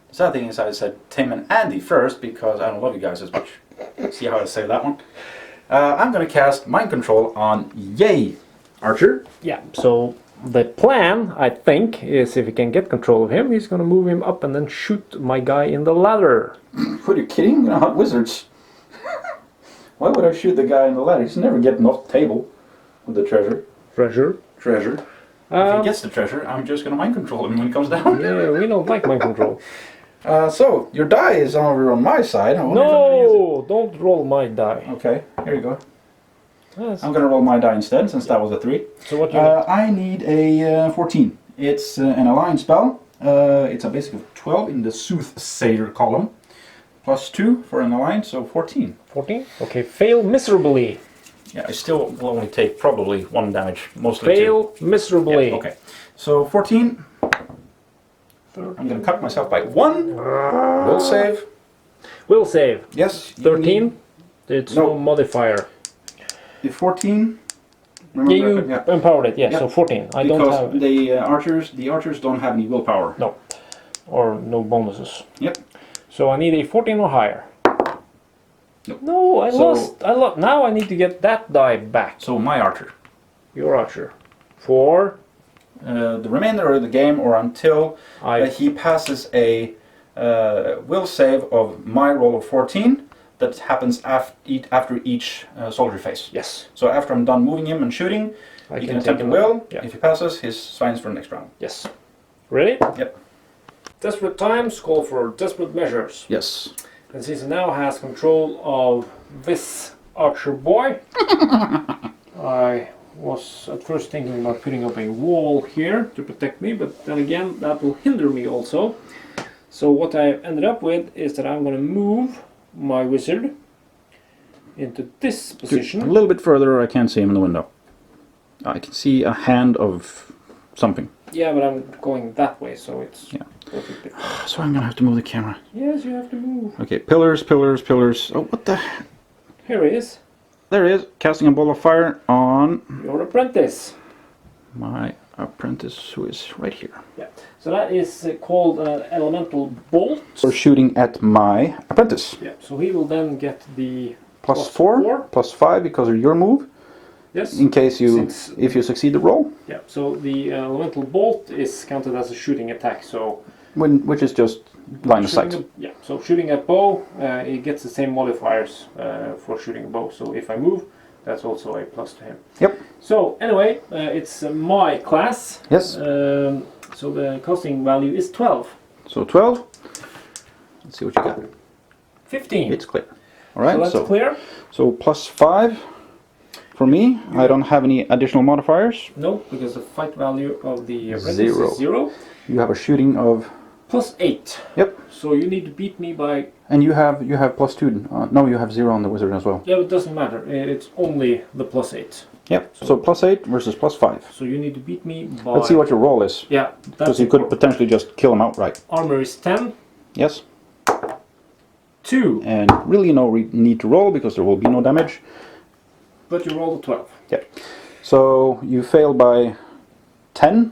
The sad thing is I said Tim and Andy first because I don't love you guys as much. See how I say that one? I'm going to cast Mind Control on Yay Archer. Yeah, so the plan, I think, is if he can get control of him, he's going to move him up and then shoot my guy in the ladder. What, are you kidding? I'm going to hunt wizards. Why would I shoot the guy in the ladder? He's never getting off the table with the treasure. Treasure. If he gets the treasure, I'm just going to mind control him when he comes down. Yeah, we don't like mind control. So, your die is over on my side. No, don't roll my die. Okay, here you go. Yes. I'm going to roll my die instead, since that was a 3. So what do you need? I need a 14. It's an alliance spell. It's a basic of 12 in the Soothsayer column. +2 for an alliance, so 14. 14? Okay, fail miserably. Yeah, I still will only take probably 1 damage, mostly Fail miserably. Yeah, okay. So 14. I'm going to cut myself by 1. Will save. Will save. Yes. 13. It's no modifier. The 14. Yeah, you empowered it. Yeah, Yeah. so 14. I Because don't have the archers don't have any willpower. no, or no bonuses. Yep. So I need a 14 or higher. Nope. No, I So- lost. Now I need to get that die back. So my archer. Your archer. 4. the remainder of the game, or until he passes a will save of my roll of 14 that happens after each soldier phase. Yes. So after I'm done moving him and shooting, he can attempt a will. Yeah. If he passes, his Svein's for the next round. Yes. Ready? Yep. Desperate times call for desperate measures. Yes. And since he now has control of this archer boy, I was at first thinking about putting up a wall here to protect me, but then again that will hinder me also. So what I ended up with is that I'm going to move my wizard into this position. A little bit further, I can't see him in the window. I can see a hand of something. Yeah, but I'm going that way, so it's perfectly. So I'm gonna have to move the camera. Yes, you have to move. Okay, pillars, pillars, pillars. Oh, what the? Here he is. There he is, casting a ball of fire on Your apprentice. my apprentice, who is right here. Yeah. So that is called an elemental bolt. Or shooting at my apprentice. Yeah. So he will then get the Plus 4, plus 5 because of your move. Yes. In case if you succeed the roll. Yeah. So the elemental bolt is counted as a shooting attack. So Which is just line of sight. Yeah. So shooting at bow, it gets the same modifiers for shooting a bow. So if I move, that's also a plus to him. Yep. So anyway, it's my class. Yes. So the casting value is 12. So 12. Let's see what you got. 15. It's clear. All right. So that's clear. So plus 5 for me. I don't have any additional modifiers. No, because the fight value of the apprentice Zero. is 0. You have a shooting of Plus 8. Yep. So you need to beat me by... And you have plus 2. No, you have 0 on the wizard as well. Yeah, but it doesn't matter. It's only the plus 8. Yep. So plus 8 versus plus 5. So you need to beat me by... Let's see what your roll is. Yeah. Because you could potentially just kill him outright. Armor is 10. Yes. 2. And really no need to roll because there will be no damage. But you rolled a 12. Yep. So you fail by 10.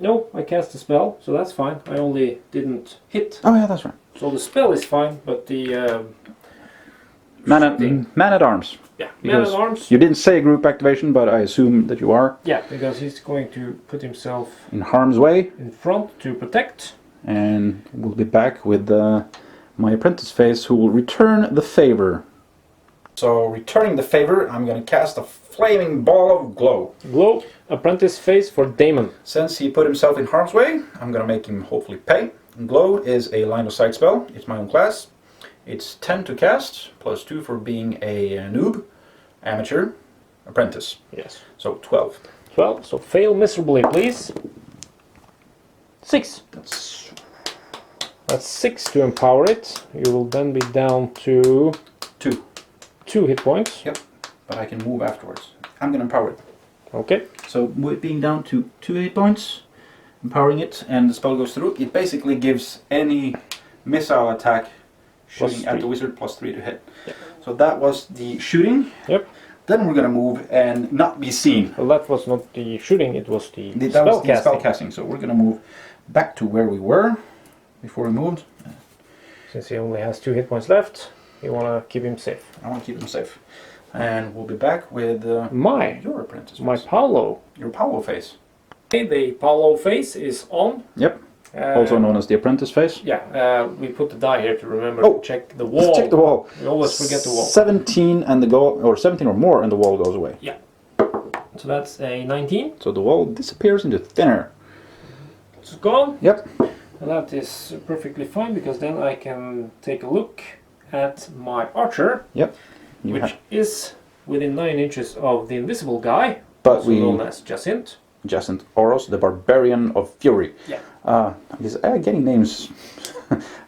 No, I cast a spell, so that's fine. I only didn't hit. Oh yeah, that's right. So the spell is fine, but the... Man at arms. Yeah, man at arms. You didn't say group activation, but I assume that you are. Yeah, because he's going to put himself in harm's way. In front to protect. And we'll be back with my apprentice phase, who will return the favor. So, returning the favor, I'm going to cast a flaming ball of glow. Glow, apprentice phase for Damon. Since he put himself in harm's way, I'm going to make him hopefully pay. Glow is a line of sight spell. It's my own class. It's 10 to cast, plus 2 for being a noob, amateur, apprentice. Yes. So 12. 12, so fail miserably, please. 6. That's 6 to empower it. You will then be down to 2 hit points. Yep, but I can move afterwards. I'm going to empower it. Okay. So with being down to 2 hit points, empowering it, and the spell goes through, it basically gives any missile attack shooting at the wizard plus 3 to hit. Yep. So that was the shooting. Yep. Then we're going to move and not be seen. Well, that was not the shooting, it was the that was the spell casting. So we're going to move back to where we were before we moved. Since he only has 2 hit points left, you want to keep him safe. I want to keep him safe. And we'll be back with your apprentice phase. My Paolo. Your Paolo phase. Okay, the Paolo phase is on. Yep. Also known as the apprentice phase. Yeah, we put the die here to remember to check the wall. Let's check the wall. We always forget the wall. 17 and the goal, or 17 or more, and the wall goes away. Yeah. So that's a 19. So the wall disappears into thin air. It's gone. Yep. And that is perfectly fine because then I can take a look at my archer. Yep. Which is within 9 inches of the invisible guy, but also known as Jacinth. Jacinth Oros, the Barbarian of Fury. Yeah. Getting names.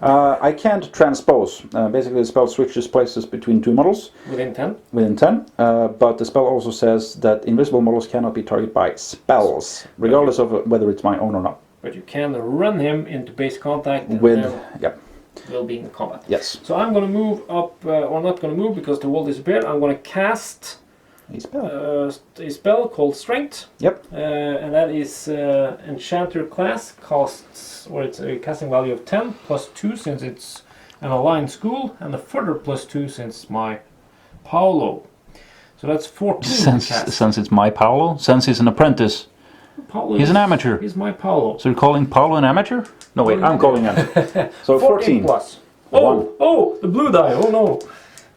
I can't transpose. Basically, the spell switches places between 2 models. Within 10? Within 10. But the spell also says that invisible models cannot be targeted by spells, regardless of whether it's my own or not. But you can run him into base contact and will be in combat. Yes. So I'm going to move up, or not going to move because the wall disappeared. I'm going to cast a spell called Strength. Yep. And that is Enchanter class, costs, or it's a casting value of 10 plus 2 since it's an aligned school, and a further plus 2 since my Paolo. So that's 14 to cast. Since it's my Paolo, since he's an apprentice. Paulo He's an amateur. He's my Paulo. So you're calling Paulo an amateur? No, wait, I'm calling him. So 14 plus. Oh, the blue die. Oh no.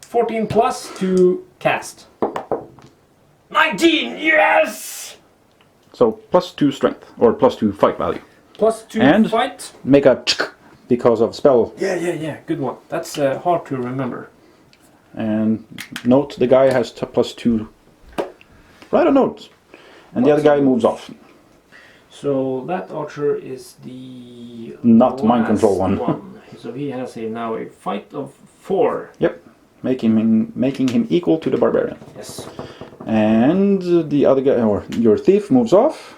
14 plus to cast. 19. Yes. So +2 strength or +2 fight value. +2 and fight. Make a because of spell. Yeah. Good one. That's hard to remember. And note the guy has +2. Write a note. And the other guy moves off. So that archer is the Not mind last control one. So he has now a fight of 4. Yep. Making him equal to the barbarian. Yes. And the other guy, or your thief, moves off.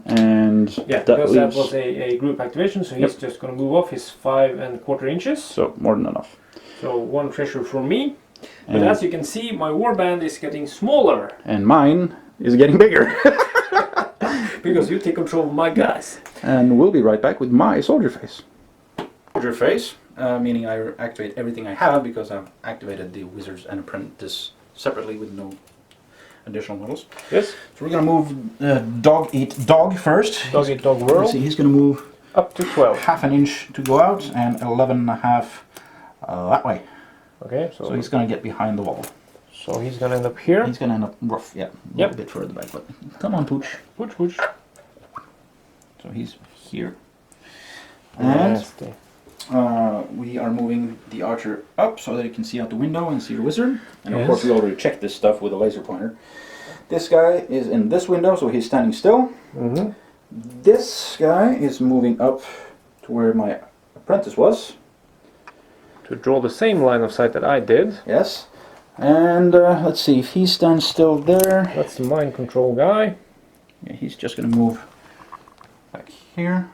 And yeah, because that was a group activation, so he's just going to move off his 5 1/4 inches. So more than enough. So 1 treasure for me. But as you can see, my warband is getting smaller. And mine is getting bigger. Because you take control of my guys. And we'll be right back with my soldier phase. Soldier phase, meaning I activate everything I have because I've activated the wizards and apprentice separately with no additional models. Yes. So we're gonna move dog eat dog first. Dog eat dog whirl. See, he's gonna move up to 12. ½ inch to go out and 11.5 that way. Okay, So he's gonna get behind the wall. So he's gonna end up here. He's gonna end up rough, yeah, a little bit further back. But come on, Pooch. Pooch. So he's here. And Nasty. we are moving the archer up so that you can see out the window and see the wizard. And of Yes. course we already checked this stuff with a laser pointer. This guy is in this window, so he's standing still. Mm-hmm. This guy is moving up to where my apprentice was. To draw the same line of sight that I did. Yes. And let's see, if he stands still there... That's the mind control guy. Yeah, he's just going to move back here.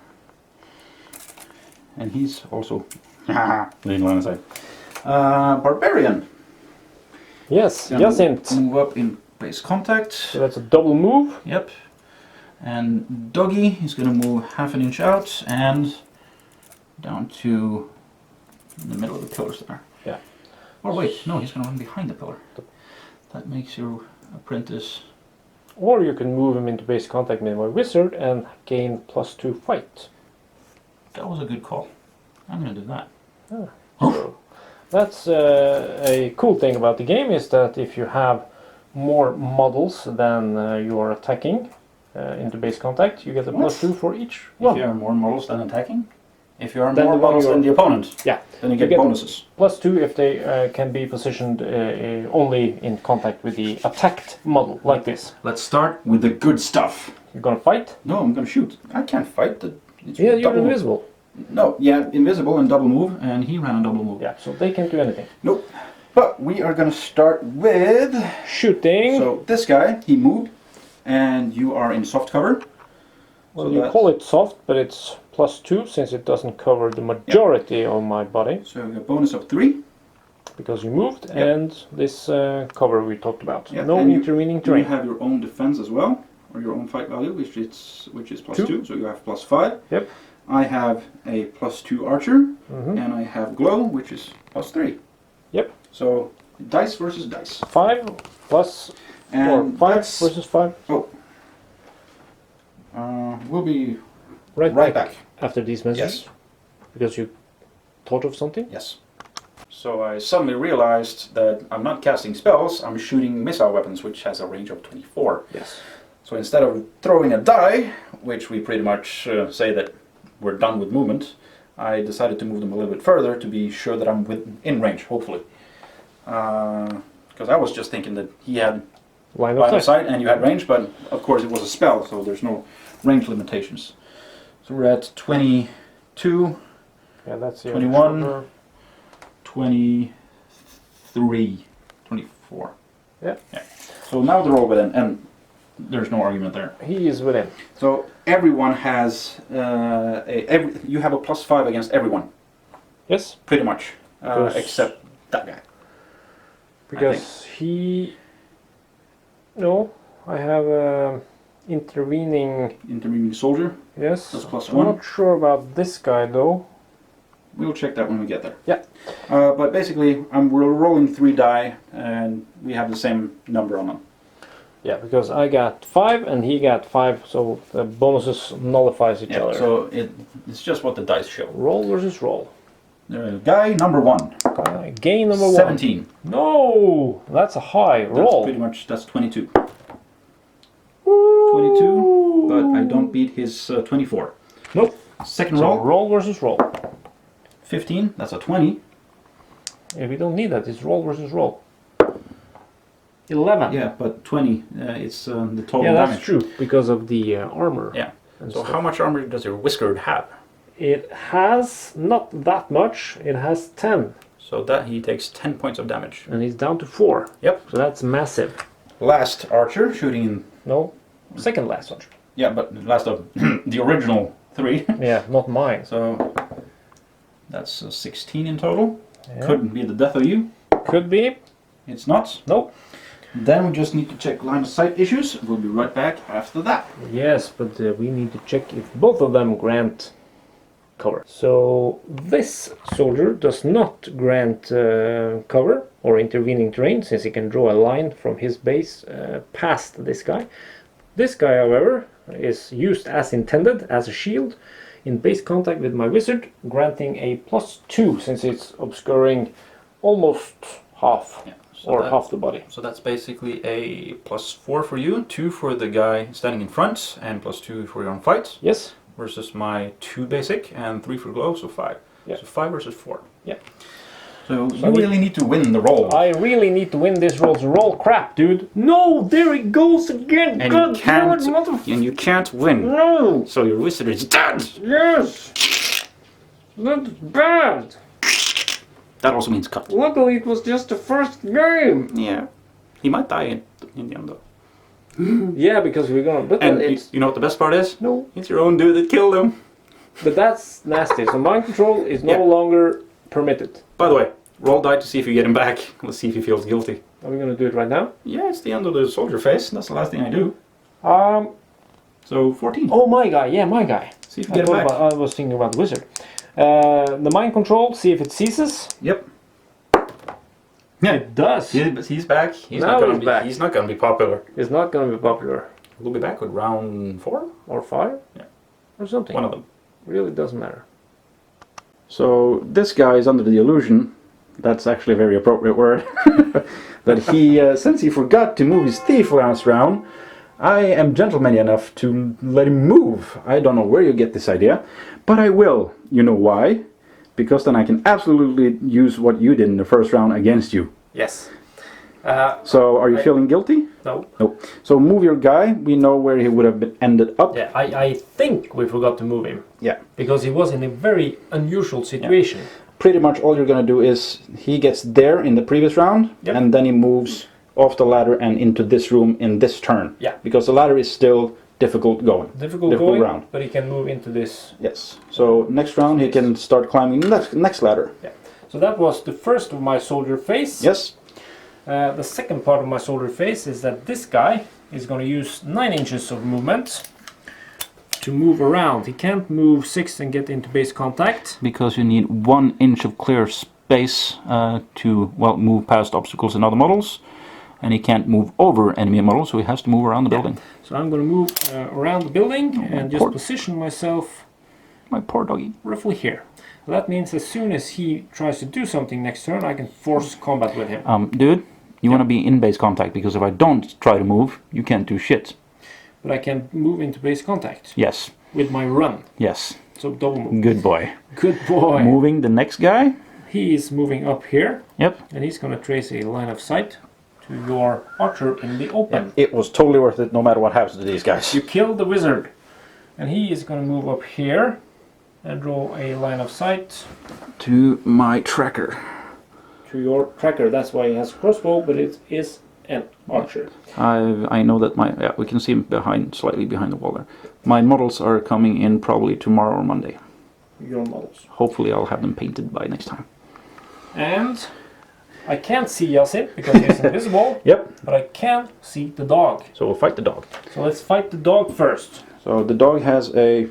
And he's also... within line of sight. Barbarian. Yes, Gonna Jacint. move up in base contact. So that's a double move. Yep. And Doggy is going to move ½ inch out and down to the middle of the pillars there. Yeah. Or wait, no, he's going to run behind the pillar. That makes your apprentice... Or you can move him into base contact with my wizard and gain +2 fight. That was a good call. I'm going to do that. So that's a cool thing about the game is that if you have more models than you are attacking into base contact, you get a +2 for each one. If you have more models than attacking? If you are Then more the one models than the opponent, Yeah. then you You get get bonuses. +2 if they can be positioned only in contact with the attacked model, like this. Let's start with the good stuff. You're gonna fight? No, I'm going to shoot. I can't fight. It's Yeah, you're double move. invisible. No, yeah, invisible and double move, and he ran a double move. Yeah, so they can't do anything. Nope. But we are going to start with... Shooting. So this guy, he moved, and you are in soft cover. Well, So you that's- call it soft, but it's +2 since it doesn't cover the majority of my body So a bonus of 3. because you moved, and this cover we talked about. Yeah, No and intervening You terrain. have your own defense as well, or your own fight value, which is +2, 2. so you have +5. Yep. I have a +2 archer, Mhm. and I have glow, which is +3. Yep. So dice versus dice. 5 plus And or 5 that's- versus 5. we'll be Right back. after these messages. Yes. Because you thought of something. Yes. So I suddenly realized that I'm not casting spells, I'm shooting missile weapons, which has a range of 24. Yes. So instead of throwing a die, which we pretty much say that we're done with movement, I decided to move them a little bit further to be sure that I'm in range, hopefully. Because I was just thinking that he had Line line of of sight. sight and you had range, but of course it was a spell, so there's no range limitations. So we're at 22, Yeah, that's the 21. shoulder. 23, 24. Yeah. So now they're all within, and there's no argument there. He is within. So everyone has you have a +5 against everyone, Yes. pretty much, Because- except that guy. Because he... No, I have intervening... Intervening soldier. Yes. That's +1. I'm not sure about this guy though. We'll check that when we get there. Yeah. But basically, we're rolling 3 die, and we have the same number on them. Yeah, because I got 5 and he got 5, so the bonuses nullifies each other. So it's just what the dice show. Roll versus roll. Guy number 1. Gain number 17. 1. No, that's a high roll. That's 22. 22, but I don't beat his 24. Nope. Second So roll. roll versus roll. 15, that's a 20. Yeah, we don't need that. It's roll versus roll. 11. Yeah, but 20, it's the total Yeah, that's damage. true because of the armor. Yeah. and So stuff. how much armor does your wizard have? It has not that much. It has 10, So that he takes 10 points of damage. and he's down to 4. Yep. So that's massive. Last archer shooting in. No, second last one. Yeah, but last of the original 3. Yeah, not mine. So that's 16 in total. Yeah. Couldn't be the death of you. Could be. It's not. Nope. Then we just need to check line of sight issues. We'll be right back after that. Yes, but we need to check if both of them grant cover. So this soldier does not grant cover or intervening terrain, since he can draw a line from his base past this guy. This guy, however, is used as intended as a shield in base contact with my wizard, granting a +2 since it's obscuring almost half. Yeah, or half the body. So that's basically a +4 for you, 2 for the guy standing in front, and +2 for your own fight. Yes. Versus my 2 basic and 3 for glow, so 5. Yeah. So 5 versus 4. Yeah. So you really need to win the roll. I really need to win this roll. Roll crap, dude. No, there it goes again. And God you can't, damn it, motherfucker. and you can't win. No. So your wizard is dead. Yes. That's bad. That also means cut. Luckily, it was just the first game. Yeah. He might die in the end though. Yeah, because we're gonna. But And it's you know what the best part is? no. It's your own dude that killed him. But that's nasty. So mind control is no Yeah. longer permitted. By the way, roll die to see if you get him back. Let's see if he feels guilty. Are we gonna do it right now? Yeah, it's the end of the soldier phase. That's the last thing I do. So 14. Oh, my guy. Yeah, my guy. See if you get him back. I was thinking about the wizard. The mind control. See if it ceases. Yep. Yeah, It does. but he's back. He's Now not gonna he's be. back. He's not gonna be popular. It's not gonna be popular. We'll be back with round 4 Or 5. Yeah. Or something. One of them. Really doesn't matter. So this guy is under the illusion. That's actually a very appropriate word. That he, since he forgot to move his thief last round, I am gentlemanly enough to let him move. I don't know where you get this idea, but I will. You know why? Because then I can absolutely use what you did in the first round against you. Yes. So are you feeling guilty? No. No. So move your guy. We know where he would have ended up. Yeah, I think we forgot to move him. Yeah. Because he was in a very unusual situation. Pretty much all you're going to do is he gets there in the previous round, Yep. and then he moves off the ladder and into this room in this turn. Yeah. Because the ladder is still difficult going. Difficult going, but he can move into this. Yes. So next round he can start climbing the next ladder. Yeah. So that was the first of my soldier phase. Yes. The second part of my soldier phase is that this guy is going to use 9 inches of movement to move around. He can't move 6 and get into base contact. Because you need 1 inch of clear space to, well, move past obstacles and other models. And he can't move over enemy models, so he has to move around the building. So I'm going to move around the building and just poor- position myself My poor doggy. roughly here. That means as soon as he tries to do something next turn, I can force combat with him. Dude, you want to be in base contact, because if I don't try to move, you can't do shit. But I can move into base contact Yes. with my run. Yes. So double move. Good boy. Good boy. Moving the next guy. He is moving up here, Yep. and he's going to trace a line of sight to your archer in the open. It was totally worth it no matter what happens to these guys. You kill the wizard, and he is going to move up here and draw a line of sight To my tracker. to your tracker. That's why he has a crossbow, but it is an archer. I know that we can see him slightly behind the wall there. My models are coming in probably tomorrow or Monday. Your models. Hopefully I'll have them painted by next time. And I can't see Yasin because he's invisible. Yep. But I can see the dog. So we'll fight the dog. So let's fight the dog first. So the dog has a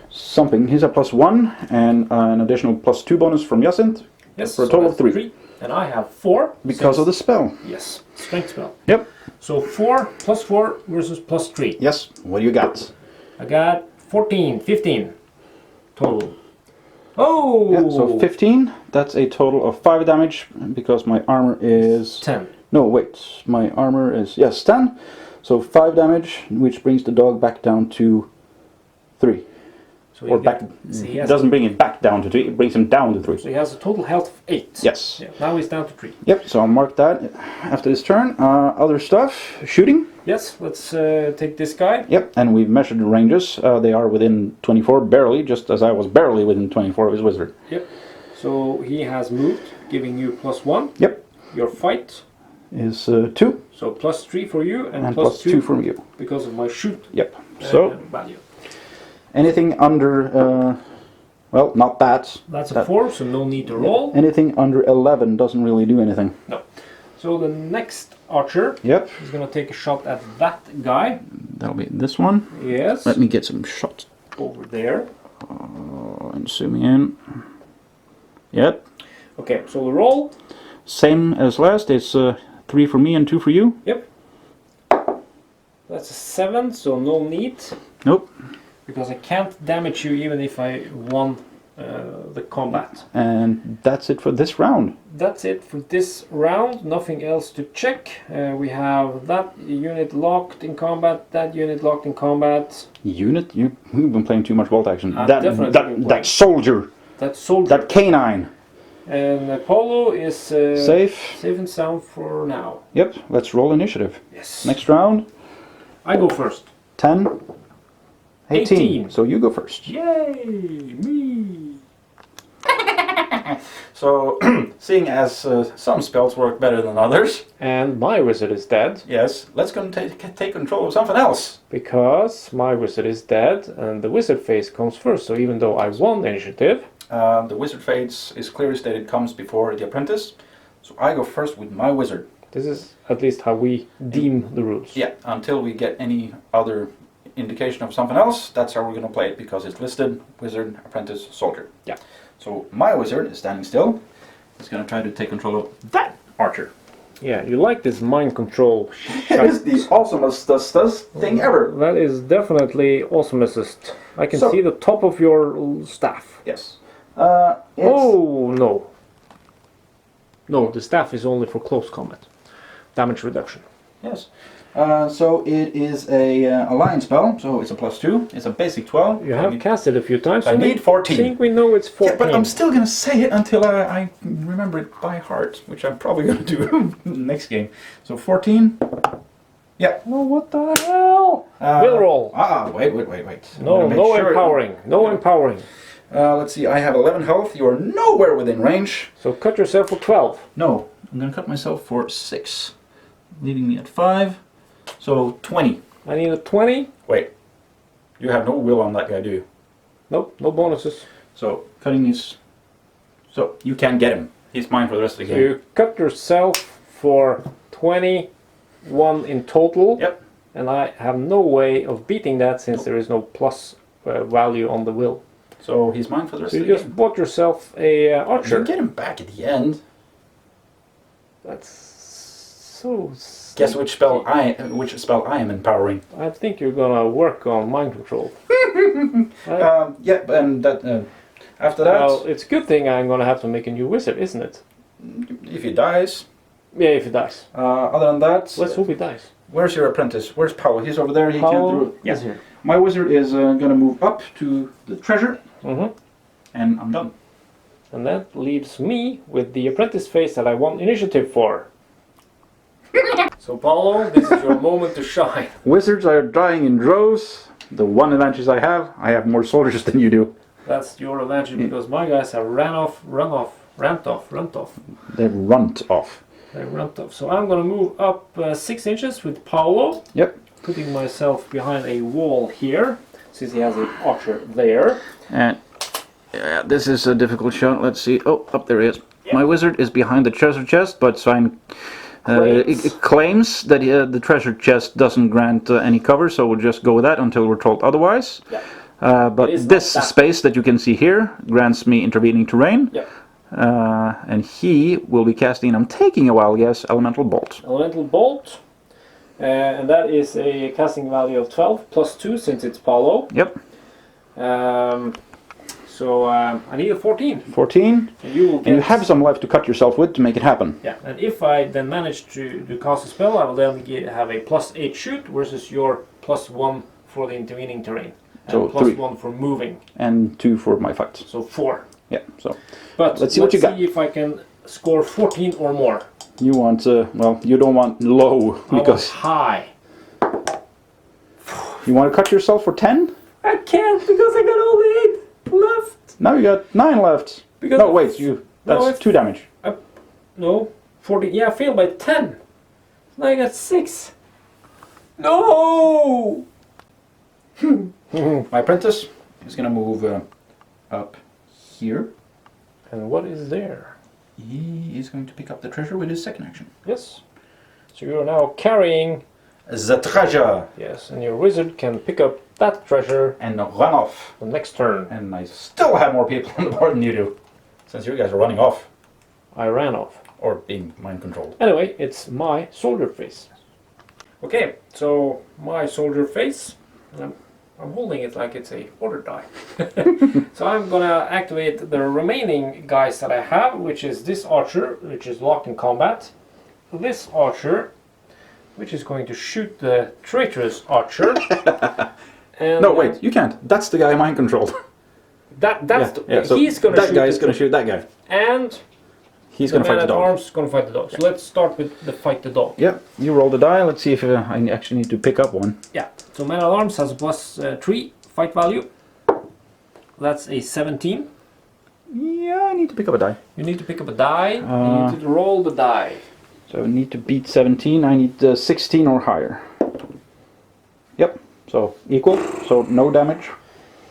something. He's a +1 and an additional +2 bonus from Yasin. Yes. For a total of 3. And I have 4. Because of the spell. Yes, strength spell. Yep. So 4 plus 4 versus plus 3. Yes. What do you got? I got 14, 15 total. Oh! Yeah, so 15. That's a total of 5 damage because my armor is 10. No, wait. My armor is 10. So 5 damage, which brings the dog back down to 3. So Or back. It doesn't bring it back down to 3. It brings him down to 3. So he has a total health of 8. Yes. Yeah, now he's down to 3. Yep. So I'll mark that after this turn. Other stuff. Shooting. Yes, let's take this guy. Yep. And we've measured the ranges. They are within 24, barely, just as I was barely within 24 of his wizard. Yep. So he has moved, giving you +1. Yep. Your fight Is 2. So +3 for you and plus 2 from you. because of my shoot Yep. So value. anything under, well, not that. That's a 4, so no need to roll. Anything under 11 doesn't really do anything. No. So the next archer Yep. is going to take a shot at that guy. That'll be this one. Yes. Let me get some shots. Over there. And zooming in. Yep. Okay, so the roll. Same as last. It's 3 for me and 2 for you. Yep. That's a 7, so no need. Nope. Because I can't damage you even if I won the combat. And that's it for this round. That's it for this round. Nothing else to check. We have that unit locked in combat, that unit locked in combat. Unit? You've been playing too much Vault Action. I've definitely been playing. That soldier. That soldier. That canine. And Polo is Safe. safe and sound for now. Yep. Let's roll initiative. Yes. Next round. I go first. 10. 18. 18. So you go first. Yay! Me! So, seeing as some spells work better than others, And my wizard is dead. yes, let's go and take control of something else. Because my wizard is dead and the wizard phase comes first. So even though I won the initiative, The wizard phase is clearly stated comes before the apprentice. So I go first with my wizard. this is at least how we deem the rules. Yeah, until we get any other indication of something else, that's how we're going to play it, because it's listed wizard, apprentice, soldier. Yeah. So my wizard is standing still. He's going to try to take control of that archer. Yeah, you like this mind control. It is the awesomest thing ever. That is definitely awesomest. I can So- see the top of your staff. Yes. Oh, no. No, the staff is only for close combat. Damage reduction. Yes. So it is a alliance spell, so it's a +2. It's a basic 12. You have cast it a few times. I so need I 14. think we know it's 14. Yeah, but I'm still going to say it until I remember it by heart, which I'm probably going to do next game. So 14. Yeah. Oh, what the hell? Will roll. Wait. No, no empowering. No empowering. Let's see, I have 11 health. You are nowhere within range. So cut yourself for 12. No, I'm going to cut myself for 6, leaving me at 5. So 20. I need a 20. Wait, you have no will on that guy, do you? Nope, no bonuses. So cutting is... So you can't get him. He's mine for the rest of the So game. you cut yourself for 21 in total. Yep. And I have no way of beating that since there is no plus value on the will. So he's mine for the rest So of you the just game. bought yourself a archer. You get him back at the end. That's so... Guess which spell I am empowering. I think you're gonna work on mind control. Yeah, and that after that, Well, it's a good thing I'm gonna have to make a new wizard, isn't it? if he dies. Yeah, if he dies. Other than that, Let's hope he dies. where's your apprentice? Where's Paolo? He's over there. He can't do it. is here. My wizard is gonna move up to the treasure, Mm-hmm. and I'm done. And that leaves me with the apprentice phase that I won initiative for. So Paolo, this is your moment to shine. Wizards are dying in droves. The one advantage I have more soldiers than you do. That's your advantage because my guys have ran off. They've runt off. They runt off. So I'm gonna move up 6 inches with Paolo, Yep. putting myself behind a wall here, since he has an archer there. And this is a difficult shot. Let's see. Oh, up there he is. Yep. My wizard is behind the treasure chest, but Svein it claims that the treasure chest doesn't grant any cover, so we'll just go with that until we're told otherwise. Yeah. But It is this not that. space that you can see here grants me intervening terrain. Yep. And he will be casting, I'm taking a wild guess, Elemental Bolt. Elemental Bolt. And that is a casting value of 12 plus 2 since it's Paulo. Yep. So I need a 14. 14. And you will get, and you have some life to cut yourself with to make it happen. Yeah, and if I then manage to cast a spell, I will then have a plus 8 shoot versus your plus 1 for the intervening terrain. And So plus 3. 1 for moving. And 2 for my fight. So 4. Yeah, so. But let's see what you got. Let's see if I can score 14 or more. You want, well, you don't want low, because high. you want to cut yourself for 10? I can't because I got only 8 left. Now you got 9 left. Because no, wait, that's 2 damage. No, 14. Yeah, I failed by 10. Now I got 6. No! My apprentice is going to move up here. And what is there? He is going to pick up the treasure with his second action. Yes. So you are now carrying The treasure! Yes, and your wizard can pick up that treasure And run off. the next turn. And I still have more people on the board than you do. Since you guys are running off. I ran off. Or being mind controlled. Anyway, it's my soldier phase. Okay, so my soldier phase. I'm holding it like it's a order die. So I'm gonna activate the remaining guys that I have, which is this archer, which is locked in combat. This archer, which is going to shoot the traitorous archer. And No, wait, you can't. That's the guy mind controlled. So he's gonna that shoot guy is gonna shoot that guy. And He's the gonna fight man the at dog. arms is gonna fight the dog. So let's start with the fight the dog. Yep, you roll the die. Let's see if I actually need to pick up one. Yeah. So man at arms has a plus 3 fight value. That's a 17. Yeah, I need to pick up a die. You need to pick up a die. You need to roll the die. So I need to beat 17. I need 16 or higher. Yep, so equal. So no damage.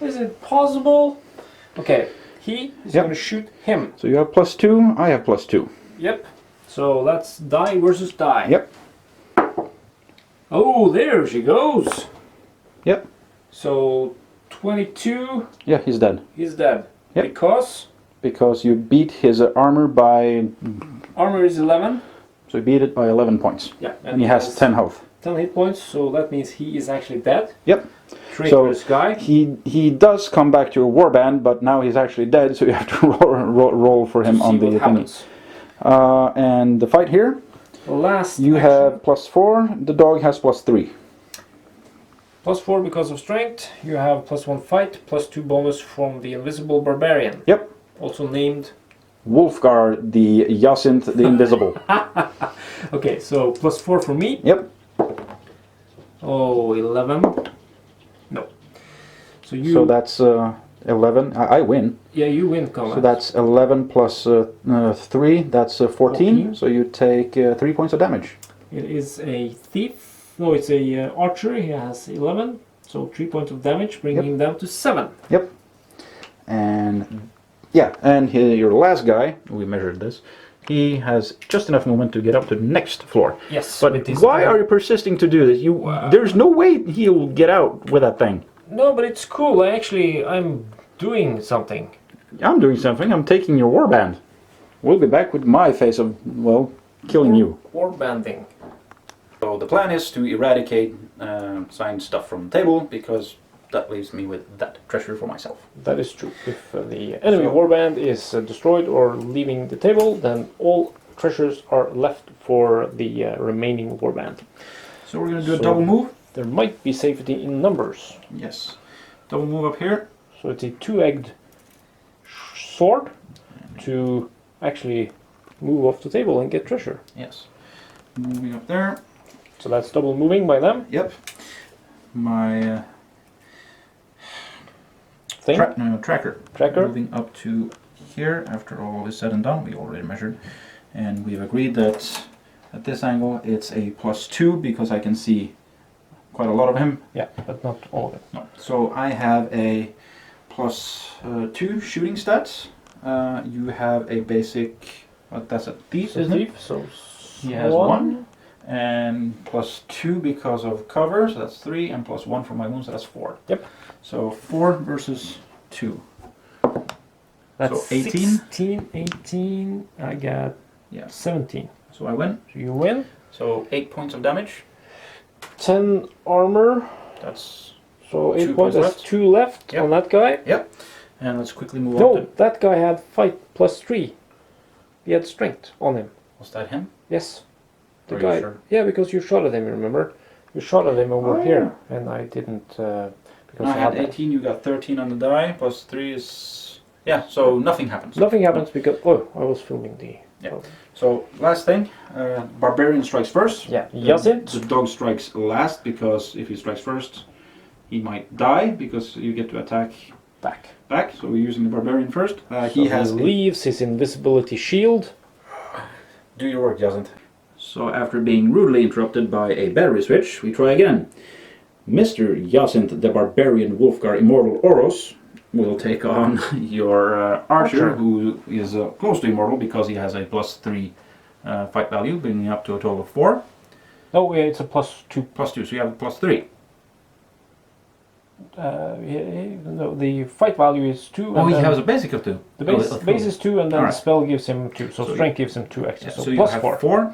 Is it possible? Okay. He is Yep. going to shoot him. So you have +2. I have +2. Yep. So that's die versus die. Yep. Oh, there she goes. Yep. So 22. Yeah, he's dead. He's dead. Yep. Because you beat his armor by... Armor is 11. So you beat it by 11 points. Yeah. And he has 10 health. 10 hit points, so that means he is actually dead. Yep. Traitorous guy. He does come back to your warband, but now he's actually dead, so you have to roll for him on the thingy. And the fight here, Last you action. have +4, the dog has +3. +4 because of strength. You have +1 fight, +2 bonus from the invisible barbarian. Yep. Also named Wolfgar, the Yacinth, the Invisible. Okay, so +4 for me. Yep. Oh, 11. No. So you. So that's 11. I win. Yeah, you win combat. So that's 11 plus 3. That's 14. So you take 3 points of damage. It is a thief. No, it's a archer. He has 11. So 3 points of damage, bringing him down to 7. Yep. And yeah, and your last guy, we measured this, he has just enough movement to get up to the next floor. Yes. But why are you persisting to do this? There's no way he'll get out with that thing. No, but it's cool. I'm doing something. I'm doing something. I'm taking your warband. We'll be back with my phase of, well, killing you. Warbanding. So the plan is to eradicate signed stuff from the table, because that leaves me with that treasure for myself. That is true. If the enemy warband is destroyed or leaving the table, then all treasures are left for the remaining warband. So we're going to do a double move. There might be safety in numbers. Yes. Double move up here. So it's a 2-egged sword to actually move off the table and get treasure. Yes. Moving up there. So that's double moving by them. Yep. My Thing. tracker. Tracker. Moving up to here after all is said and done. We already measured. And we've agreed that at this angle it's a +2 because I can see quite a lot of him. Yeah, but not all of it. No. So I have a +2 shooting stats. You have a basic, that's a thief, isn't it? So He has 1. And +2 because of cover, so that's 3, and +1 for my wounds, so that's 4. Yep. So 4 versus 2. That's So 18. 16, 18. I got 17. So I win. So you win. So 8 points of damage. 10 armor. That's So 2 8 points. That's left. 2 left Yep. on that guy. Yep. And let's quickly move on. No, that guy had fight +3. He had strength on him. Was that him? Yes. The Are guy. you sure? Yeah, because you shot at him, remember? You shot at him over Oh, here, and I didn't because I had 18. You got 13 on the die. Plus 3 is So nothing happens. Nothing happens because I was filming the. Yeah. So last thing, barbarian strikes first. Yeah. Yasin. The dog strikes last because if he strikes first, he might die because you get to attack back. So we're using the barbarian first. He leaves his invisibility shield. Do your work, Yasin. So after being rudely interrupted by a battery switch, we try again. Mr. Yasin, the barbarian Wolfgar Immortal Oros, will take on your archer, who is close to immortal because he has a +3 fight value, bringing up to a total of 4. Oh, yeah, it's a +2. +2, so you have a +3. No, the fight value is 2. Oh, he has a basic of 2. The base is 2, and then the spell gives him 2. So strength gives him 2 extra. So so you plus have 4. 4.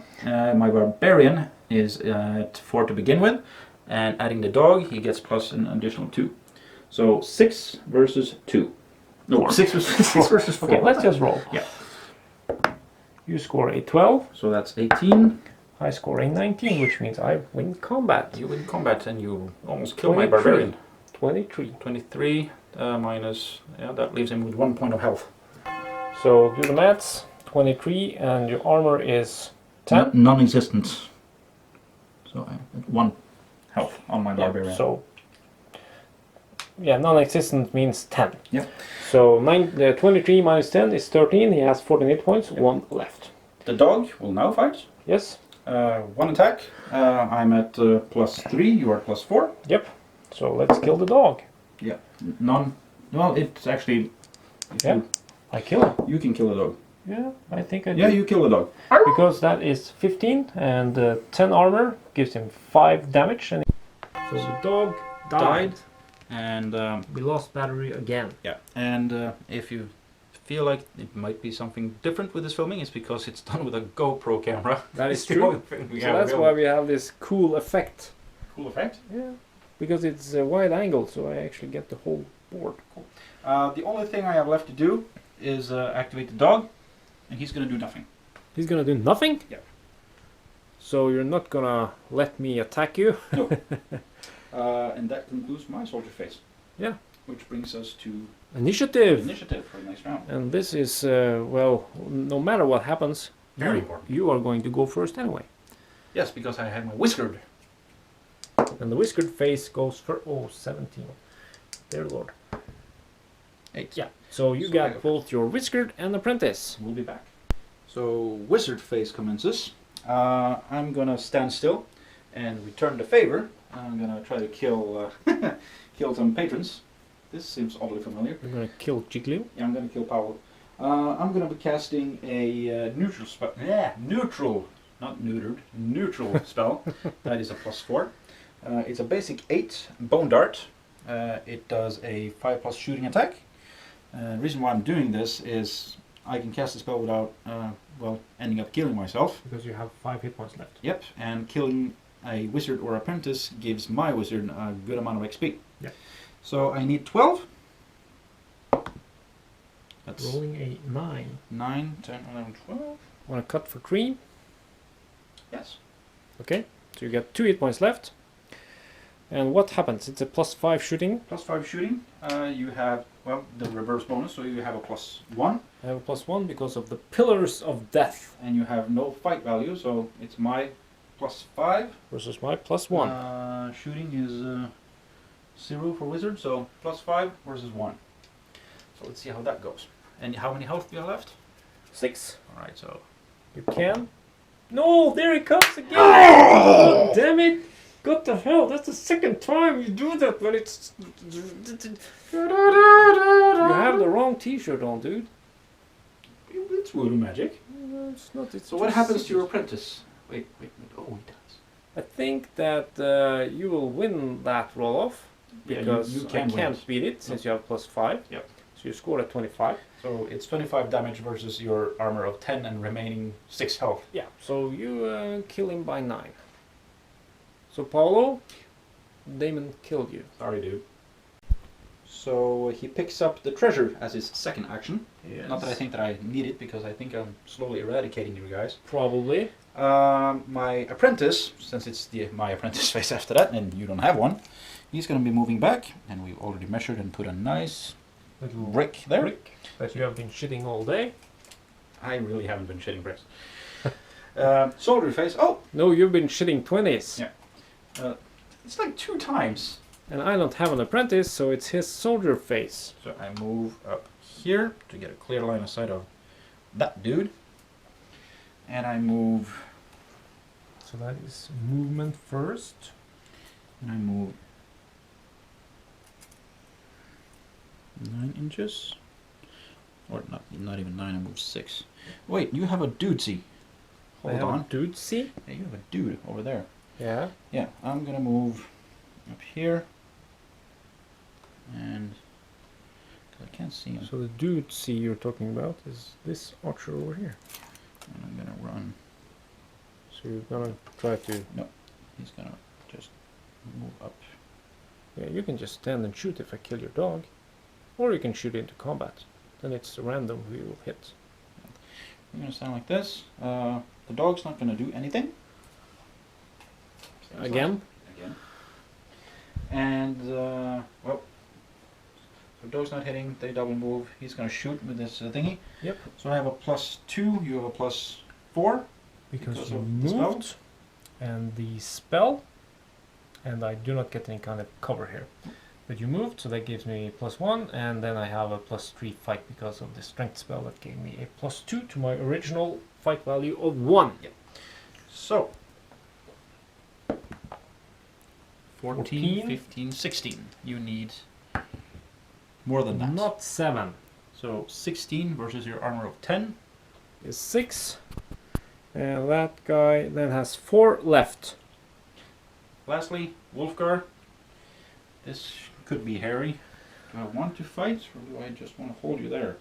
My barbarian is at 4 to begin with, and adding the dog, he gets plus an additional 2. So 6 versus 2. No, 6 versus 4. Okay, let's just roll. Yeah. You score a 12. So that's 18. I score a 19, which means I win combat. You win combat and you almost kill my barbarian. 23. 23 minus, that leaves him with 1 point of health. So do the maths. 23, and your armor is 10. Non-existent. So I have 1 health on my barbarian. So, non-existent means 10. Yeah. So 23 minus 10 is 13. He has 48 points. 1 left. The dog will now fight. Yes. 1 attack. I'm at +3. You are +4. Yep. So let's kill the dog. Yeah. None. Well, it's actually. I kill him. You can kill a dog. Yeah, I think I do. Yeah, you kill a dog. Because that is 15, and 10 armor gives him 5 damage. And so the dog died. And we lost battery again. yeah. And if you feel like it might be something different with this filming, it's because it's done with a GoPro camera. That is It's the true. only thing we So have that's available. why we have this cool effect. Cool effect. Yeah, because it's a wide angle, so I actually get the whole board. The only thing I have left to do is activate the dog, and he's going to do nothing. He's gonna do nothing? Yeah. So you're not gonna let me attack you? No. And that concludes my soldier phase. Yeah. Which brings us to Initiative! initiative for the next round. And this is, no matter what happens, Very important. you are going to go first anyway. Yes, because I have my wizard. And the whiskered face goes for 17. Dear Lord. 8. Yeah. So you So I got go both your whiskered and apprentice. We'll be back. So wizard phase commences. I'm gonna stand still and return the favor. I'm gonna try to kill kill some patrons. This seems oddly familiar. You're gonna kill Jiggly. Yeah, I'm gonna kill Powell. I'm gonna be casting a neutral spell. Yeah, neutral, not neutered. Neutral spell. That is a +4. It's a basic 8 bone dart. It does a 5+ shooting attack. The reason why I'm doing this is I can cast the spell without, ending up killing myself. Because you have 5 hit points left. Yep, and killing a wizard or apprentice gives my wizard a good amount of XP. Yeah. So I need 12. That's Rolling a 9. 9, 10, 11, 12. Wanna cut for 3? Yes. Okay. So you get 2 hit points left. And what happens? It's a +5 shooting. +5 shooting. You have, the reverse bonus, so you have a +1. I have a +1 because of the Pillars of Death. And you have no fight value, so it's my +5. Versus my +1. Shooting is 0 for wizard, so +5 versus 1. So let's see how that goes. And how many health do you have left? 6. Alright, so... You can. No, there he comes again! Oh, damn it! What the hell? That's the second time you do that when it's... You have the wrong t-shirt on, dude. It's voodoo magic. No, it's not. It's So what just- happens to your apprentice? Wait. Oh, he does. I think that you will win that roll-off. Yeah, Because you can I can't win. beat it since you have +5. Yep. So you scored at 25. So it's 25 damage versus your armor of 10 and remaining 6 health. Yeah, so you kill him by 9. So Paulo, Damon killed you. Sorry, dude. So he picks up the treasure as his second action. Yes. Not that I think that I need it, because I think I'm slowly eradicating you guys. Probably. My apprentice, since it's my apprentice phase after that, and you don't have one, he's going to be moving back, and we've already measured and put a nice Little brick there. brick that you have been shitting all day. I really haven't been shitting bricks. Soldier phase. Oh, No, you've been shitting 20s. Yeah. It's like 2 times. And I don't have an apprentice, so it's his soldier face. So I move up here to get a clear line of sight of that dude. And I move, So that is movement first. and I move 9 inches. Or not even 9, I move 6. Wait, you have a dudesy. Hold on. Dude, see? Yeah, you have a dude over there. Yeah. Yeah, I'm gonna move up here. And 'cause I can't see him. So the dude see you're talking about is this archer over here. And I'm gonna run. So you're gonna try to... He's gonna just move up. Yeah, you can just stand and shoot if I kill your dog. Or you can shoot into combat. Then it's random who you will hit. I'm gonna stand like this. The dog's not gonna do anything. Again? Again. And well, so dog's not hitting. They double move. He's gonna shoot with this thingy. Yep. So I have a +2. You have a +4. Because Because you of the spell? moved. And the spell. And I do not get any kind of cover here. But you moved, so that gives me +1, and then I have a +3 fight because of the strength spell that gave me a +2 to my original fight value of 1. Yep. So 14, 14. 15, 16. You need more than that. Not 7. So 16 versus your armor of 10. Is 6. And that guy then has 4 left. Lastly, Wolfgar. This could be hairy. Do I want to fight, or do I just want to hold you there?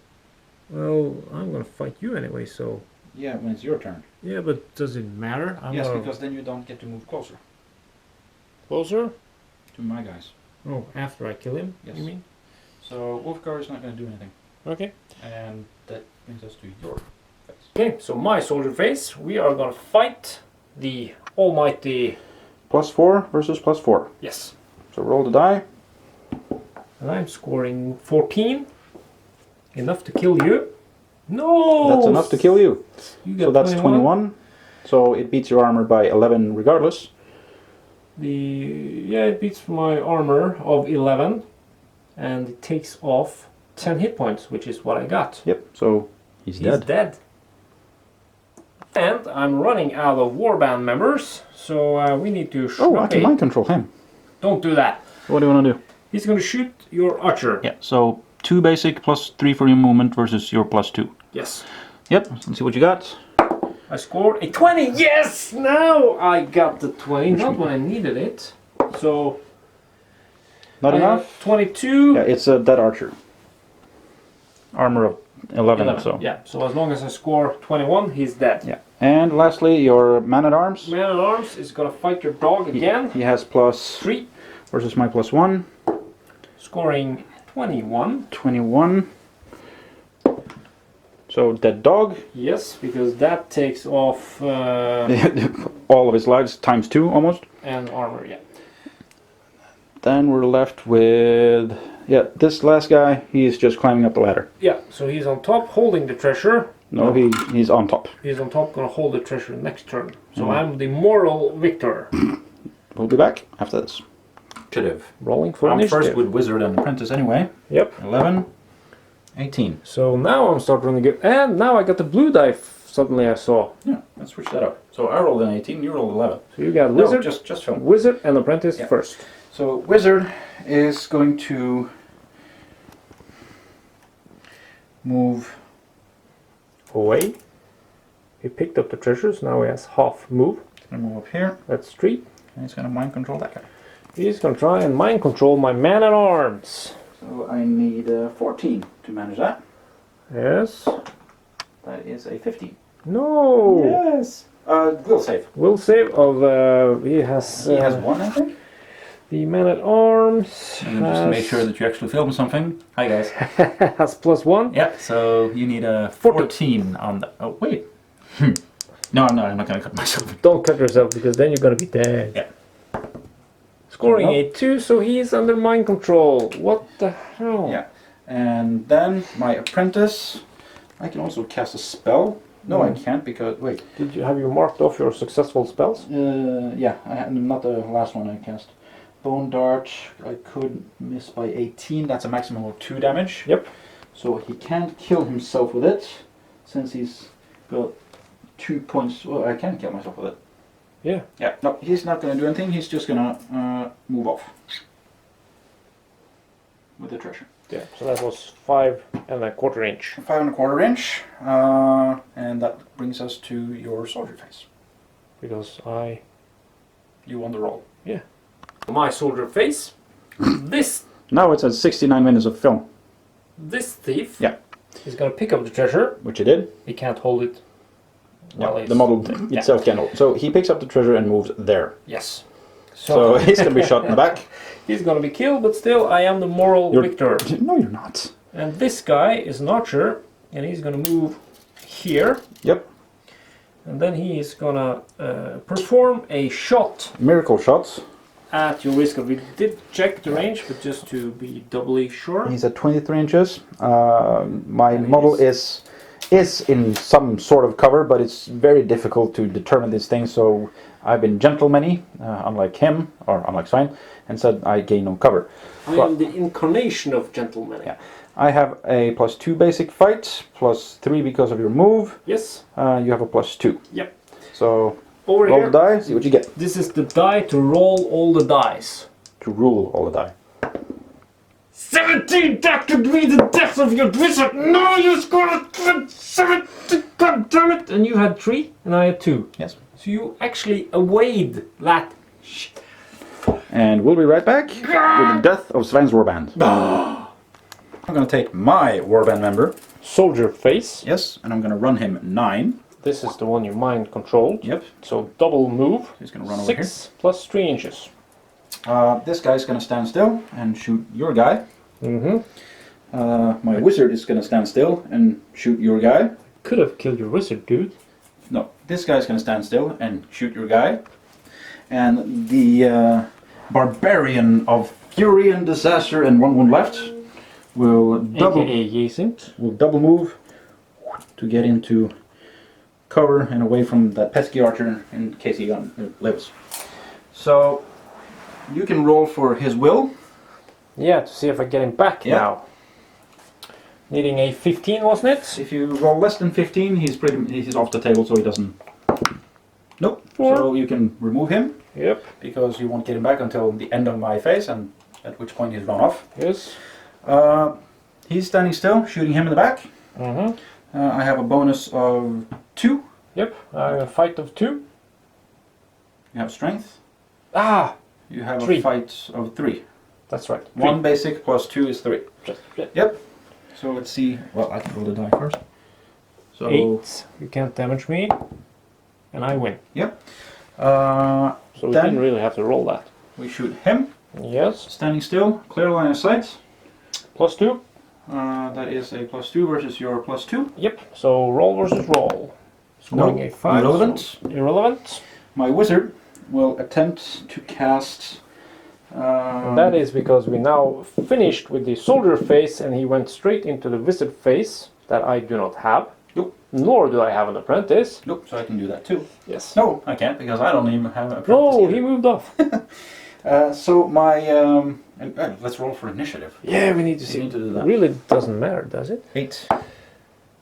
Well, I'm gonna fight you anyway, so... Yeah, when it's your turn. Yeah, but does it matter? I'm Yes, gonna- because then you don't get to move closer Closer? to my guys. Oh, after I kill him, Yes. you mean? So Wolfgar is not going to do anything. Okay. And that brings us to your face. Okay, so my soldier phase, we are gonna fight the almighty... +4 versus +4. Yes. So roll the die. And I'm scoring 14. Enough to kill you. No! That's enough to kill you. You get So that's 21. So it beats your armor by 11 regardless. Yeah, it beats my armor of 11. And it takes off 10 hit points, which is what I got. Yep, so he's dead. And I'm running out of Warband members, so we need to shoot. Oh, I can mind control him. Don't do that. What do you want to do? He's going to shoot your archer. Yeah, so 2 basic +3 for your movement versus your +2. Yes. Yep, let's see what you got. I scored a 20. Yes! Now I got the 20, not when I needed it. So Not I enough? have 22. Yeah, it's a dead archer. Armor of 11, so. Yeah, so as long as I score 21, he's dead. Yeah. And lastly, your man-at-arms. Man-at-arms is going to fight your dog again. He has +3 versus my +1. Scoring 21. 21. So dead dog. Yes, because that takes off All of his lives times 2 almost. and armor, yeah. Then we're left with, yeah, this last guy. He's just climbing up the ladder. Yeah, so he's on top holding the treasure. No, he's on top. He's on top, gonna hold the treasure next turn. So I'm the moral victor. We'll be back after this. Initiative. Rolling for I'm initiative. first with Wizard and Apprentice anyway. Yep. 11, 18. So now I'm starting to get... And now I got the blue die suddenly I saw. Yeah, let's switch that up. So I rolled an 18, you rolled 11. So you got No, wizard, just film. wizard and apprentice Yeah. first. So Wizard is going to move. Away. He picked up the treasures, now he has half move. He's going to move up here, That's 3. and he's going to mind control that guy. He's gonna try and mind control my man-at-arms. So So I need 14 to manage that. Yes. That is a 15. No. Yes. Will save. Will save of he has 1, I think. the man-at-arms And just to make sure that you actually film something. Hi guys. has +1. Yeah, so you need a 14 on the... Oh, wait. No, I'm not going to cut myself. Don't cut yourself because then you're going to be dead. Yeah. Scoring a 2, so he's under mind control. What the hell? Yeah. And then my apprentice, I can also cast a spell. No, I can't because... Wait. Have you marked off your successful spells? Yeah, not the last one I cast. Bone Dart, I could miss by 18. That's a maximum of 2 damage. Yep. So he can't kill himself with it, since he's got 2 points. Well, I can kill myself with it. Yeah. Yeah, no, he's not going to do anything. He's just going to move off with the treasure. Yeah, so that was 5¼ inch. 5¼ inch, and that brings us to your soldier phase. Because You won the roll. Yeah. My soldier phase. This Now it's at 69 minutes of film. thief. Yeah. He's gonna pick up the treasure. Which he did. He can't hold it. No, the model itself can't hold. So he picks up the treasure and moves there. Yes. So he's going to be shot in the back. He's gonna be killed, but still I am the moral victor. No, you're not. And this guy is an archer, and he's gonna move here. Yep. And then he is gonna perform a shot Miracle shots. at your risk of... We did check the range, but just to be doubly sure. He's at 23 inches. My model is in some sort of cover, but it's very difficult to determine these things. So I've been gentleman-y, unlike him, or unlike Svein, and said I gain no cover. I am the incarnation of gentleman. Yeah. I have a +2 basic fight, +3 because of your move. Yes. You have a +2. Yep. So Over roll here. the die, see what you get. This is the die to roll all the dice. To rule all the die. 17! That could be the death of your wizard! No, you scored 17! God damn it! And you had 3, and I had 2. Yes. So you actually evade that shit. And we'll be right back with the death of Svein's Warband. I'm going to take my Warband member. Soldier face. Yes, and I'm going to run him 9. This is the one you mind controlled. Yep. So double move. He's going to run over here. 6 plus 3 inches. This guy's going to stand still and shoot your guy. Mm-hmm. My wizard is going to stand still and shoot your guy. Could have killed your wizard, dude. No, this guy's going to stand still and shoot your guy. And the barbarian of fury and disaster and 1 wound left will double move to get into cover and away from that pesky archer in case he lives. So you can roll for his will. Yeah, to see if I get him back now. Needing a 15, wasn't it? If you roll less than 15, he's off the table, so he doesn't. Nope. 4. So you can remove him. Yep. Because you won't get him back until the end of my phase, and at which point he's run off. Yes. He's standing still, shooting him in the back. Mm-hmm. I have a bonus of 2. Yep. A fight of 2. You have strength. Ah! You have 3. a fight of 3. That's right. 1 basic plus 2 is 3. Yep. Yep. So let's see. Well, I can roll the die first. So 8. You can't damage me. And I win. Yep. So we then didn't really have to roll that. we shoot him. Yes. Standing still, clear line of sight. Plus 2. That is a +2 versus your +2. Yep. So roll versus roll. Scoring a 5. Irrelevant. So irrelevant. My wizard will attempt to cast. That is because we now finished with the soldier phase and he went straight into the wizard phase that I do not have. Nope. Nor do I have an apprentice. Nope, so I can do that too. Yes. No, I can't because I don't even have an apprentice. No, either. he moved off. So my let's roll for initiative. Yeah, we need to see. We need to do that. Really doesn't matter, does it? 8.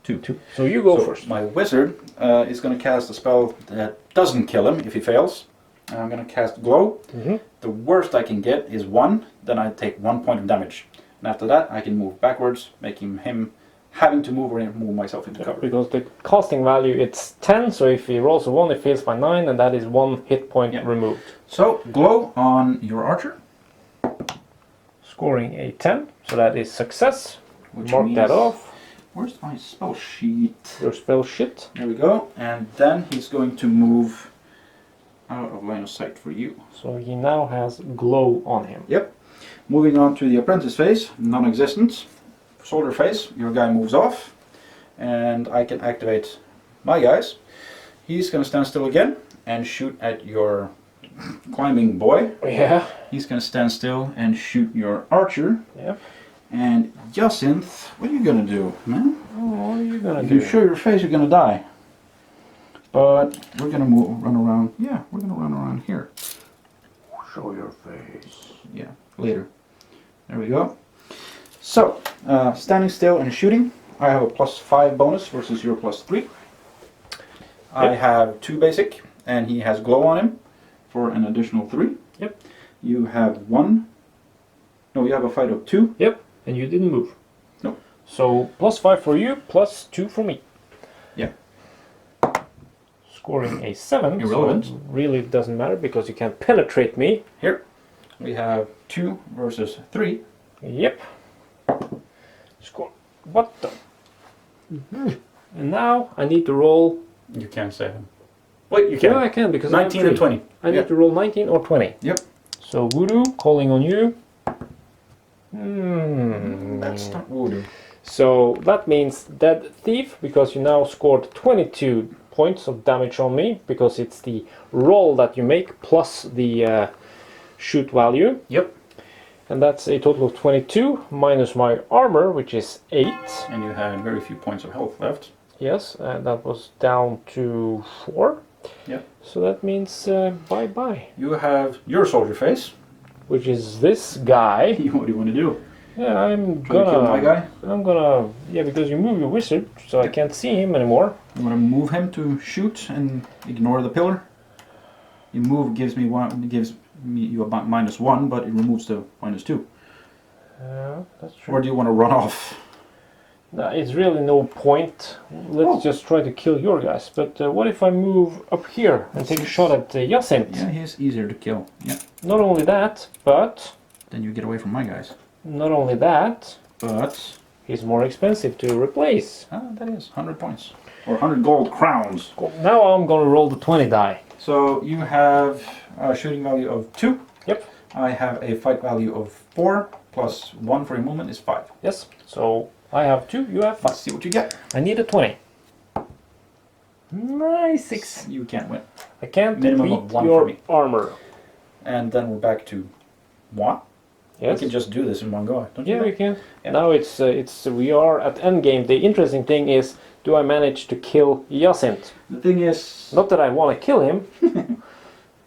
2. So you go first. My wizard is going to cast a spell that doesn't kill him if he fails. I'm going to cast glow. Mm-hmm. The worst I can get is 1. Then I take 1 point of damage. And after that, I can move backwards, making him having to move or move myself into cover. Because the casting value it's 10, so if he rolls a 1, it fails by 9, and that is 1 hit point removed. So glow on your archer. scoring a 10, so that is success. Which Mark that means- off. Where's my spell sheet? Your spell sheet. There we go. And then he's going to move out of line of sight for you. So he now has glow on him. Yep. Moving on to the apprentice phase, non-existent. Soldier phase, your guy moves off. And I can activate my guys. He's going to stand still again and shoot at your climbing boy. Yeah. He's going to stand still and shoot your archer. Yep. And Jacinth, what are you going to do, man? Oh, what are you gonna If do? you show your face, you're going to die. But we're going to run around. Yeah, we're going to run around here. Show your face. Yeah, later. There we go. So, standing still and shooting. I have a +5 bonus versus your +3. I have 2 basic, and he has glow on him for an additional 3. Yep. You have 1. No, you have a fight of 2. Yep. And you didn't move. No. So +5 for you, +2 for me. Yeah. Scoring a 7. Irrelevant. So really it doesn't matter because you can't penetrate me. Here, we have 2 versus 3. Yep. Score. What the? And now I need to roll. You can't save him. Wait, you Yeah, I can because I have 19 and 3. 20. I need to roll 19 or 20. Yep. So voodoo, calling on you. That's not voodoo. So that means dead thief because you now scored 22 points of damage on me because it's the roll that you make plus the shoot value. Yep. And that's a total of 22 minus my armor, which is 8. And you had very few points of health left. Yes, and that was down to 4. Yep. So that means bye-bye. You have your soldier face. Which is this guy. What do you want to do? Yeah, I'm Try to kill my guy? yeah, because you move your wizard, so I can't see him anymore. You want to move him to shoot and ignore the pillar? Your move gives me you a -1, but it removes the -2. Yeah, that's true. Or do you want to run off? No, it's really no point. Let's just try to kill your guys. But what if I move up here and take a shot at Jacinth? Yeah, he's easier to kill. Yeah. Not only that, but Then you get away from my guys. not only that, But he's more expensive to replace. that is 100 points. Or 100 gold crowns. Now I'm gonna roll the 20 die. So you have a shooting value of 2. Yep. I have a fight value of 4, plus 1 for your movement is 5. Yes. So I have 2, you have 5. Let's see what you get. I need a 20. Nice 6. You can't win. I can't Minimum beat of 1 your for me. armor. And then we're back to moi. Yes. You can just do this in one go, don't you? Yeah, we can. Yeah. Now it's we are at endgame. The interesting thing is, do I manage to kill Jacinth? The thing is, Not that I want to kill him,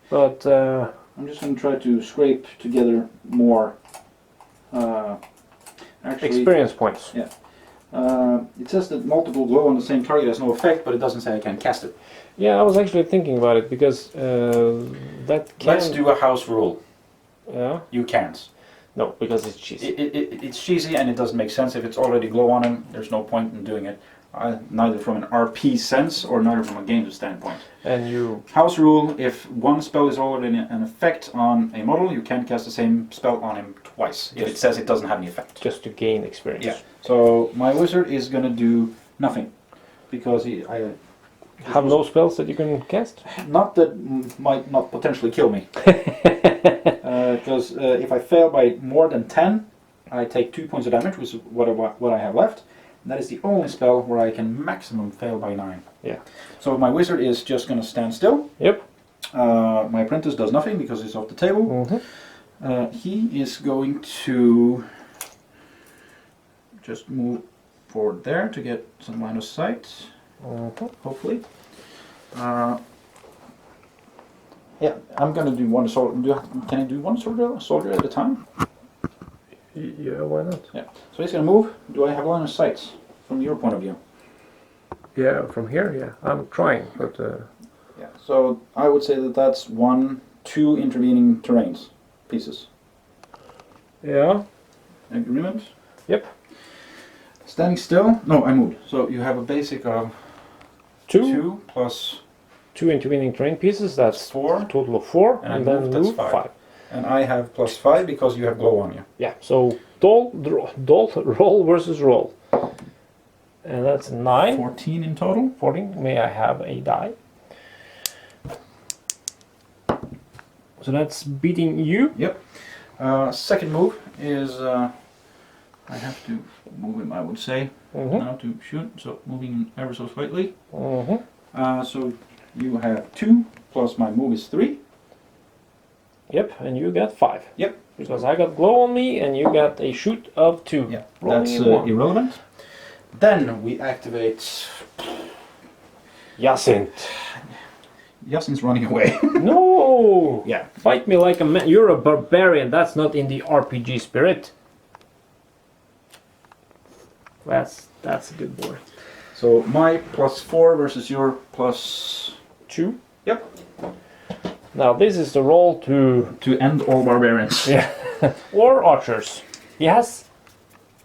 but I'm just going to try to scrape together more. Actually, experience points. it says that multiple glow on the same target has no effect, but it doesn't say I can cast it. Yeah, I was actually thinking about it because that can. Let's do a house rule. Yeah. You can't. No, because it's cheesy. It's cheesy and it doesn't make sense. If it's already glow on him, there's no point in doing it. Neither from an RP sense or neither from a games standpoint. And you. House rule, if one spell is already an effect on a model, you can't cast the same spell on him twice. If it says it doesn't have any effect. Just to gain experience. Yeah. So my wizard is going to do nothing. Because I Have no spells that you can cast? not that might not potentially kill me. Because if I fail by more than 10, I take 2 points of damage, which is what I have left. And that is the only spell where I can maximum fail by 9. Yeah. So my wizard is just going to stand still. Yep. My apprentice does nothing because he's off the table. Mm-hmm. He is going to just move forward there to get some line of sight, hopefully. Yeah, I'm going to do one soldier. Can I do one soldier at a time? Yeah, why not? Yeah. So he's going to move. Do I have line of sight from your point of view? Yeah, from here, yeah. I'm trying, but... Yeah. So I would say that that's 2 intervening terrains pieces. Yeah. Agreement? Yep. Standing still? No, I moved. So you have a basic of 2 plus 2 intervening terrain pieces, that's 4. a total of 4, And I and then moved, that's move 5. 5. And I have +5 because you have glow on you. Yeah, so roll versus roll. And that's 9. 14 in total. 14. May I have a die? So that's beating you. Yep. Second move is I have to move him, I would say, now to shoot. So moving ever so slightly. So you have 2 plus my move is 3. Yep, and you got 5. Yep. Because I got glow on me and you got a shoot of 2. Yeah, Rolling that's in 1. irrelevant. Then we activate. Jacint. Yasin's running away. No! Yeah. Fight me like a man. You're a barbarian. That's not in the RPG spirit. That's a good boy. So my +4 versus your +2. Yep. Now this is the roll To end all barbarians. yeah, or archers. He has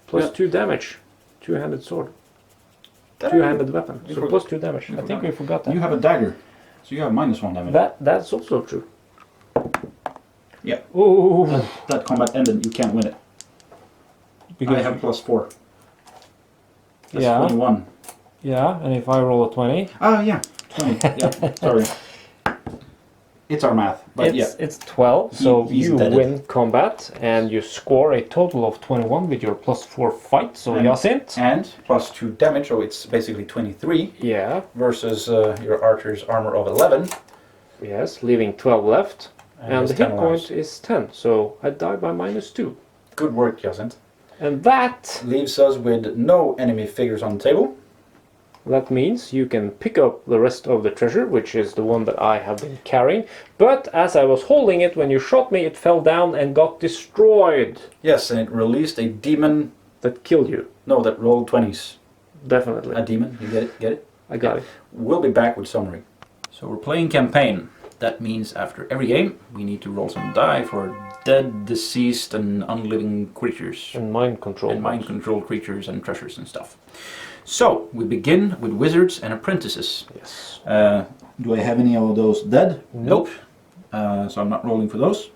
+2 damage. Two-handed sword. Two-handed weapon. So +2 damage. I think we forgot that. You have a dagger, so you have -1 damage. That's also true. Yeah. Ooh. That combat ended. You can't win it. Because I have +4. That's Yeah. 21. Yeah, and if I roll a 20, Oh yeah, 20. Yeah. Sorry. It's our math, but it's 12. So he's you dead. win combat and you score a total of 21 with your +4 fight. So And- Jacint. And +2 damage, so it's basically 23 Yeah. versus your archer's armor of 11. Yes, leaving 12 left. And his the 10 hit lives. point is 10. So I die by -2. Good work, Jacint. And that Leaves us with no enemy figures on the table. That means you can pick up the rest of the treasure, which is the one that I have been carrying. But as I was holding it, when you shot me, it fell down and got destroyed. Yes, and it released a demon. That killed you. No, that rolled 20s. Definitely. A demon. You get it? Get it? I got it. We'll be back with summary. So we're playing campaign. That means after every game, we need to roll some die for dead, deceased, and unliving creatures. And mind control. And mind-controlled creatures and treasures and stuff. So, we begin with wizards and apprentices. Yes. Do I have any of those dead? Nope. So I'm not rolling for those.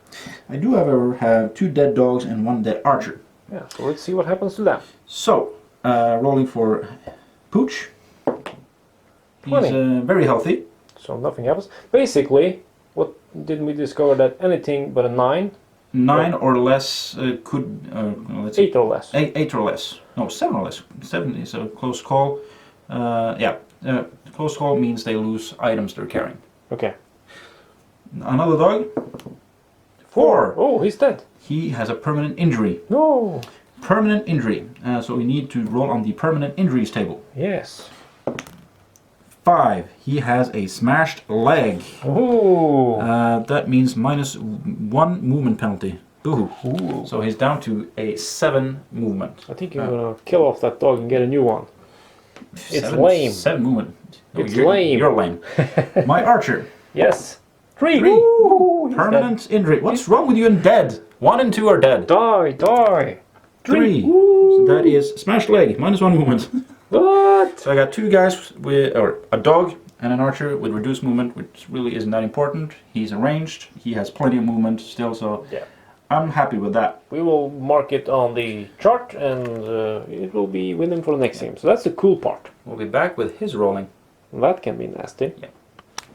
I do, however, have 2 dead dogs and 1 dead archer. Yeah, so let's see what happens to them. So, rolling for Pooch. He's 20. very healthy. So nothing happens. Basically, what didn't we discover that anything but a 9? 9 or less could, let's see. 8 or less. 8 or less. No, 7 or less. 7 is a close call. Close call means they lose items they're carrying. Okay. Another dog. 4. Oh, he's dead. He has a permanent injury. No. Permanent injury. So we need to roll on the permanent injuries table. Yes. 5. He has a smashed leg. Ooh. That means -1 movement penalty. Boo. Ooh. So he's down to a 7 movement. I think you're gonna kill off that dog and get a new one. It's lame. 7 movement. No, It's you're lame. You're lame. My archer. Yes. 3. 3. Ooh, he's Permanent injury. What's wrong with you and dead? 1 and 2 are dead. dead. Die. 3. Ooh. So that is smashed leg. -1 movement. What? So I got 2 guys with, or a dog and an archer with reduced movement, which really isn't that important. He's arranged. He has plenty of movement still, so Yeah. I'm happy with that. We will mark it on the chart and it will be with him for the next game. So that's the cool part. We'll be back with his rolling. That can be nasty. Yeah.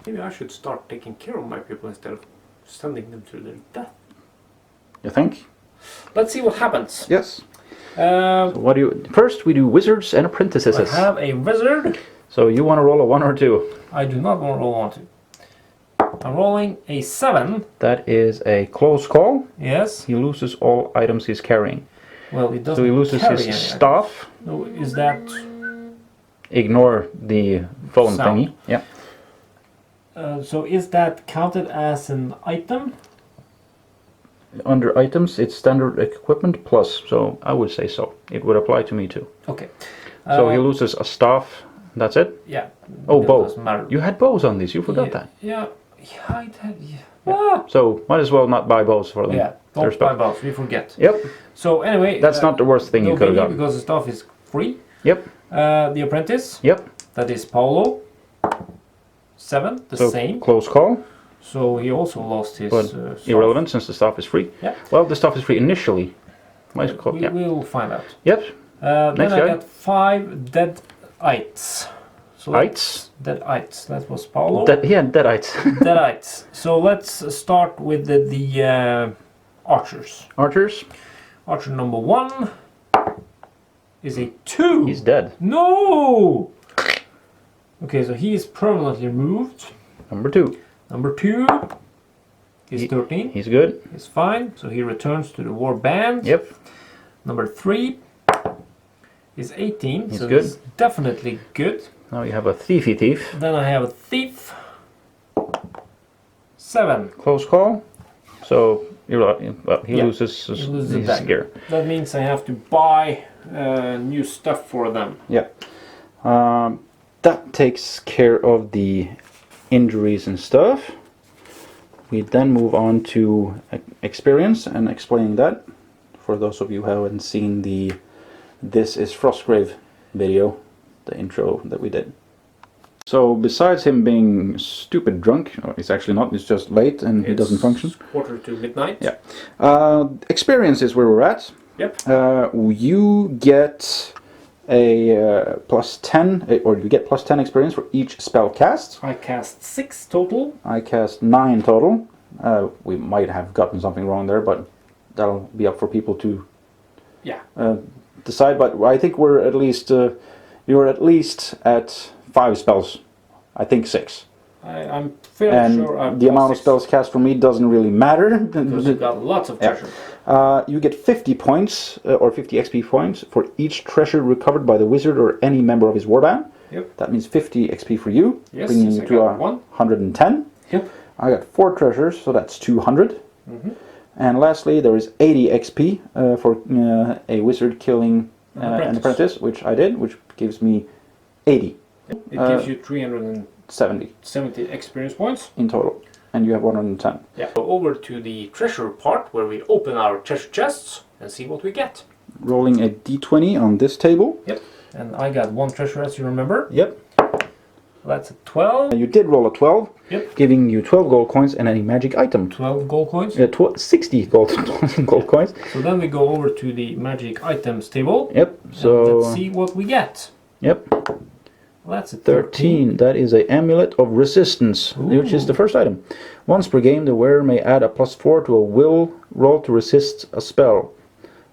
Maybe I should start taking care of my people instead of sending them to their death. You think? Let's see what happens. Yes. So what do you? First, we do wizards and apprentices. I have a wizard. So you want to roll a 1 or 2? I do not want to roll on 2. I'm rolling a 7. That is a close call. Yes. He loses all items he's carrying. Well, it doesn't. So he loses carry his any staff. items. No, is that Ignore the phone Sound. thingy. Yeah. so? Is that counted as an item? Under items, it's standard equipment plus. So I would say so. It would apply to me too. Okay. So he loses a staff. That's it. Yeah. Oh, That bow. doesn't matter. You had bows on these. You forgot that. Yeah. Yeah, I did. Yeah. Ah. So might as well not buy bows for them. Yeah. They're Don't buy spell- bows. We forget. Yep. So anyway, That's not the worst thing no you could have biggie done. because the stuff is free. Yep. The apprentice. Yep. That is Paolo. 7. The So same. close call. So he also lost his But stuff. irrelevant since the stuff is free. Yeah. Well, the stuff is free initially. We'll find out. Yep. Then Next I guy. got 5 dead ites. So dead ites. That was Paolo. Deadites. Dead ites. So let's start with the archers. Archers. Archer number 1 is a 2. He's dead. No! Okay, so he is permanently removed. Number 2. Number 2 is 13. He's good. He's fine, so he returns to the Warband. Yep. Number 3 is 18. He's so good. He's definitely good. Now you have a thiefy thief. Then I have a thief. 7. Close call. So he loses He his loses a dagger. gear. That means I have to buy new stuff for them. Yeah. That takes care of the injuries and stuff. We then move on to experience and explaining that. For those of you who haven't seen the This is Frostgrave video, the intro that we did. So besides him being stupid drunk, he's actually not, it's just late and he doesn't function. Quarter to midnight. Yeah. Experience is where we're at. Yep. You get a plus 10, or you get plus 10 experience for each spell cast. I cast 6 total. I cast 9 total. We might have gotten something wrong there, but that'll be up for people to decide. But I think we're at least, you're at least at 5 spells. I think 6. I'm fairly sure I've the amount of 6. spells cast for me doesn't really matter. Because you've got lots of treasure. You get 50 points, or 50 XP points, for each treasure recovered by the wizard or any member of his warband. Yep. That means 50 XP for you, Yes, bringing yes, you I to got 110. Yep. I got 4 treasures, so that's 200. And lastly, there is 80 XP for a wizard killing an apprentice, which I did, which gives me 80. It gives you 370 experience points in total, and you have 110. Yeah. Go over to the treasure part where we open our treasure chests and see what we get. Rolling a d20 on this table. Yep. And I got 1 treasure, as you remember. Yep. That's a 12. You did roll a 12, Yep. giving you 12 gold coins and any magic item. 12 gold coins. 60 gold coins. So then we go over to the magic items table. Yep. And So let's see what we get. Yep. Well, that's a 13. That is a amulet of resistance, which is the first item. Once per game, the wearer may add a +4 to a will roll to resist a spell.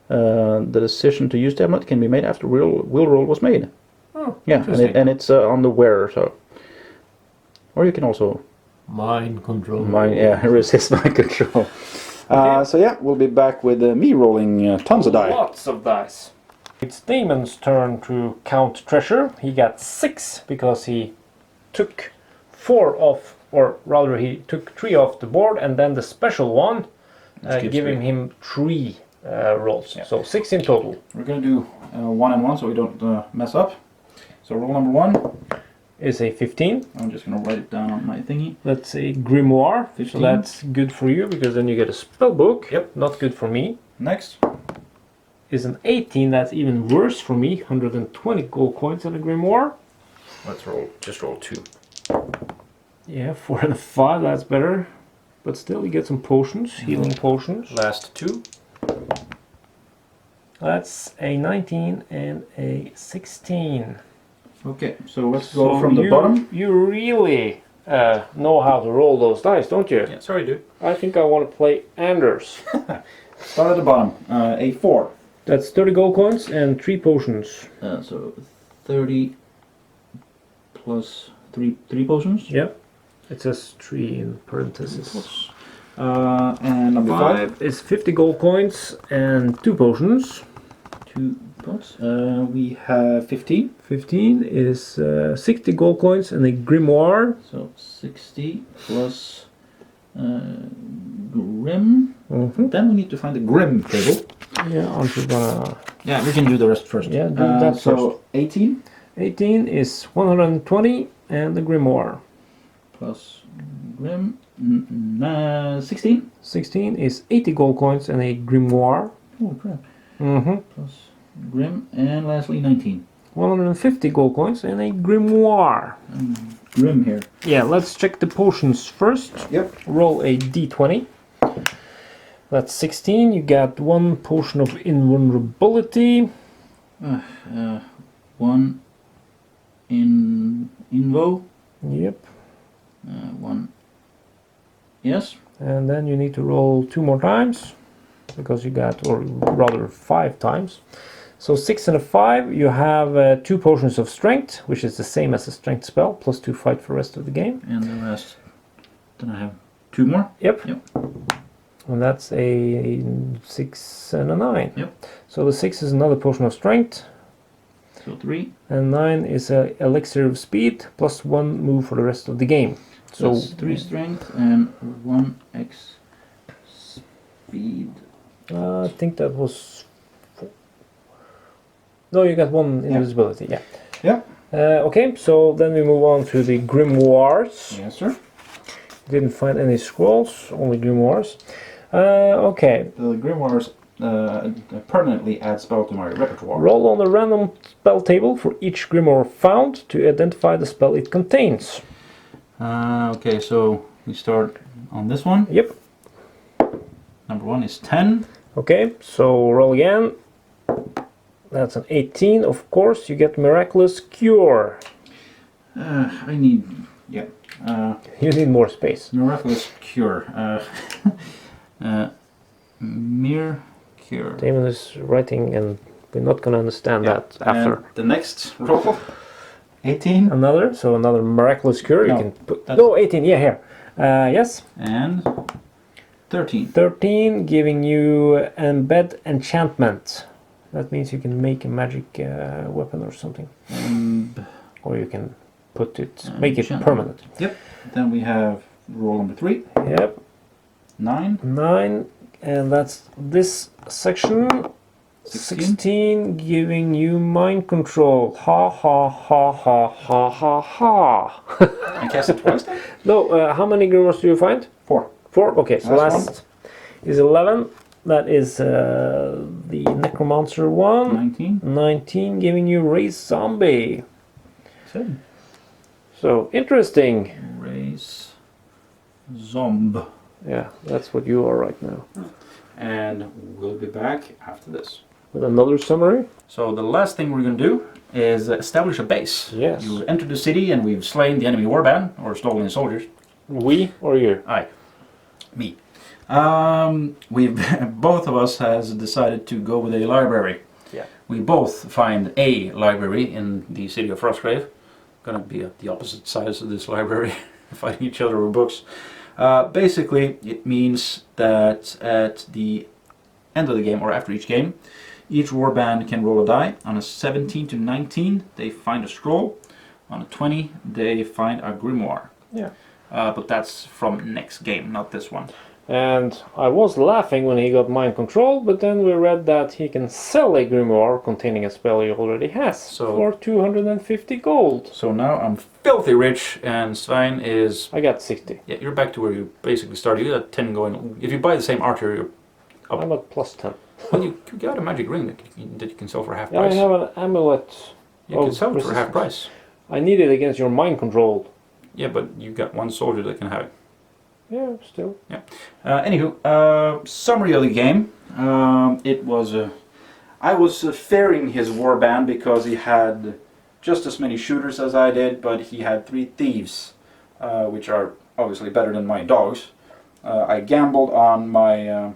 The decision to use the amulet can be made after will roll was made. Oh, yeah, and it's on the wearer, so. Or you can also mind control. Resist mind control. So yeah, we'll be back with me rolling tons of die. Lots of dice. It's Damon's turn to count treasure. He got 6 because he took 4 off, or rather he took 3 off the board, and then the special one giving him 3 rolls. Yeah. So 6 in total. We're going to do 1 and 1 so we don't mess up. So roll number 1 is a 15. I'm just going to write it down on my thingy. That's a grimoire. 15. So that's good for you because then you get a spell book. Yep. Not good for me. Next is an 18. That's even worse for me. 120 gold coins and a grimoire. Let's just roll 2. Yeah, 4 and a 5. That's better. But still, you get some potions, healing potions. Last 2. That's a 19 and a 16. Okay, so let's go from the bottom. You really know how to roll those dice, don't you? Yeah, sorry, dude. I think I want to play Anders. Start at the bottom. A 4. That's 30 gold coins and 3 potions. So 30 plus 3 potions. Yep. It says 3 in parentheses. And number 5 is 50 gold coins and 2 potions. 2 pots. We have 15. 15 is 60 gold coins and a grimoire. So 60 plus Grim. Then we need to find the Grim table. Yeah, aren't you gonna... Yeah, we can do the rest first. Yeah, do that so first. 18. 18 is 120 and the grimoire. Plus Grim. 16. 16 is 80 gold coins and a grimoire. Oh crap. Plus Grim. And lastly 19. 150 gold coins and a grimoire. grim here. Yeah, let's check the potions first. Yep. Roll a d20. That's 16. You got 1 potion of invulnerability. 1 invo. Yep. 1. Yes. And then you need to roll 2 more times because you got, or rather 5 times. So 6 and a 5, you have 2 potions of strength, which is the same as a strength spell, plus 2 fight for the rest of the game. And the rest, then I have 2 more? Yep. Yep. And that's a 6 and a 9. Yep. So the 6 is another potion of strength. So 3. And 9 is a elixir of speed, plus 1 move for the rest of the game. So that's 3 strength and 1 x speed. I think that was... No, you got 1 invisibility, yeah. Yeah. Okay, so then we move on to the grimoires. Yes, sir. Didn't find any scrolls, only grimoires. Okay. The grimoires permanently add spell to my repertoire. Roll on a random spell table for each grimoire found to identify the spell it contains. Okay, so we start on this one. Yep. Number 1 is 10. Okay, so roll again. That's an 18. Of course, you get Miraculous Cure. I need... Yeah. You need more space. Miraculous Cure. Mere Cure. Damon is writing and we're not going to understand that after. And the next roll. 18. Another, so another Miraculous Cure. No, You can put... No, 18, yeah, here. Yes. And 13. 13, giving you Embed Enchantment. That means you can make a magic weapon or something. Or you can put it, make it permanent. Yep. Then we have roll number 3. Yep. 9. 9, and that's this section. 16, giving you mind control. Ha ha ha ha ha ha ha. I cast it twice then? No, how many grimoires do you find? 4. 4? Okay, so last is 11. That is the Necromancer one. 19. 19, giving you Raise Zombie. 7. So, interesting. Raise Zomb. Yeah, that's what you are right now. And we'll be back after this. With another summary. So the last thing we're going to do is establish a base. Yes. You enter the city and we've slain the enemy warband, or stolen his soldiers. We or you? Aye. Me. We've both of us has decided to go with a library. Yeah. We both find a library in the city of Frostgrave. Gonna be at the opposite sides of this library, fighting each other with books. Basically, it means that at the end of the game, or after each game, each warband can roll a die. On a 17 to 19, they find a scroll. On a 20, they find a grimoire. Yeah. But that's from next game, not this one. And I was laughing when he got mind control, but then we read that he can sell a grimoire containing a spell he already has for 250 gold. So now I'm filthy rich, and Svein is... I got 60. Yeah, you're back to where you basically started. You got 10 going. If you buy the same archer, you're up. I'm at plus 10. Well, you got a magic ring that you can sell for half Yeah, price. I have an amulet. You can sell it for half price. I need it against your mind control. Yeah, but you got one soldier that can have it. Yeah, still. Yeah. Anywho, summary of the game. It was... I was fearing his warband because he had just as many shooters as I did, but he had 3 thieves, which are obviously better than my dogs. I gambled on my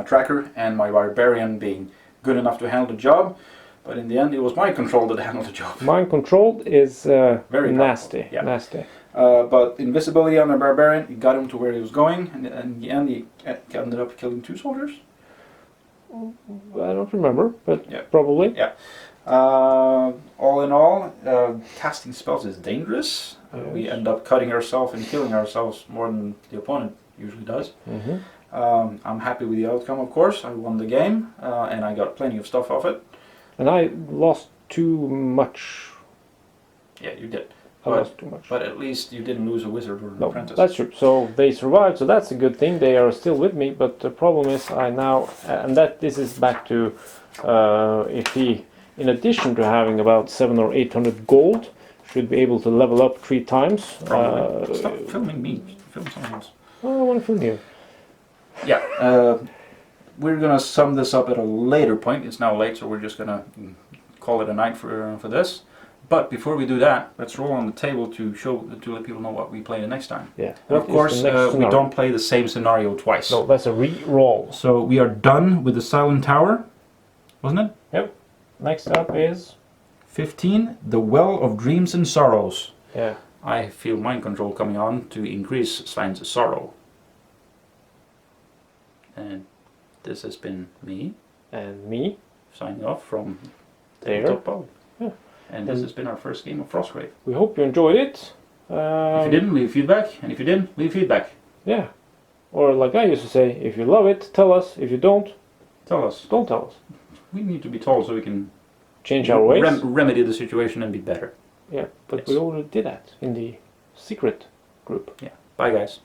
tracker and my barbarian being good enough to handle the job, but in the end it was mind control that handled the job. Mind controlled is very nasty. Yeah. Nasty. But invisibility on the barbarian, it got him to where he was going, and in the end he ended up killing 2 soldiers. I don't remember, but yeah. Probably. Yeah. All in all, casting spells is dangerous. Yes. We end up cutting ourselves and killing ourselves more than the opponent usually does. Mm-hmm. I'm happy with the outcome, of course. I won the game, and I got plenty of stuff off it. And I lost too much. Yeah, you did. I lost too much. But at least you didn't lose a wizard or an apprentice. That's true. So they survived, so that's a good thing. They are still with me, but the problem is I now, and that this is back to if he, in addition to having about 700 or 800 gold, should be able to level up 3 times. Stop filming me. Film someone else. Oh, I want to film you. Yeah. We're gonna sum this up at a later point. It's now late, so we're just gonna call it a night for this. But before we do that, let's roll on the table to let people know what we play the next time. Yeah. And of course, we don't play the same scenario twice. No, that's a re-roll. So we are done with the Silent Tower, wasn't it? Yep. Next up is 15, the Well of Dreams and Sorrows. yeah. I feel mind control coming on to increase Svein's sorrow. And this has been me And me. signing off from There. Tabletopbattle. Yeah. And this has been our first game of Frostgrave. We hope you enjoyed it. If you didn't, leave feedback. And if you did, leave feedback. Yeah. Or like I used to say, if you love it, tell us. If you don't, Tell us. don't tell us. We need to be told so we can Change our ways. remedy the situation and be better. Yeah, but Yes. we already did that in the secret group. Yeah. Bye, guys.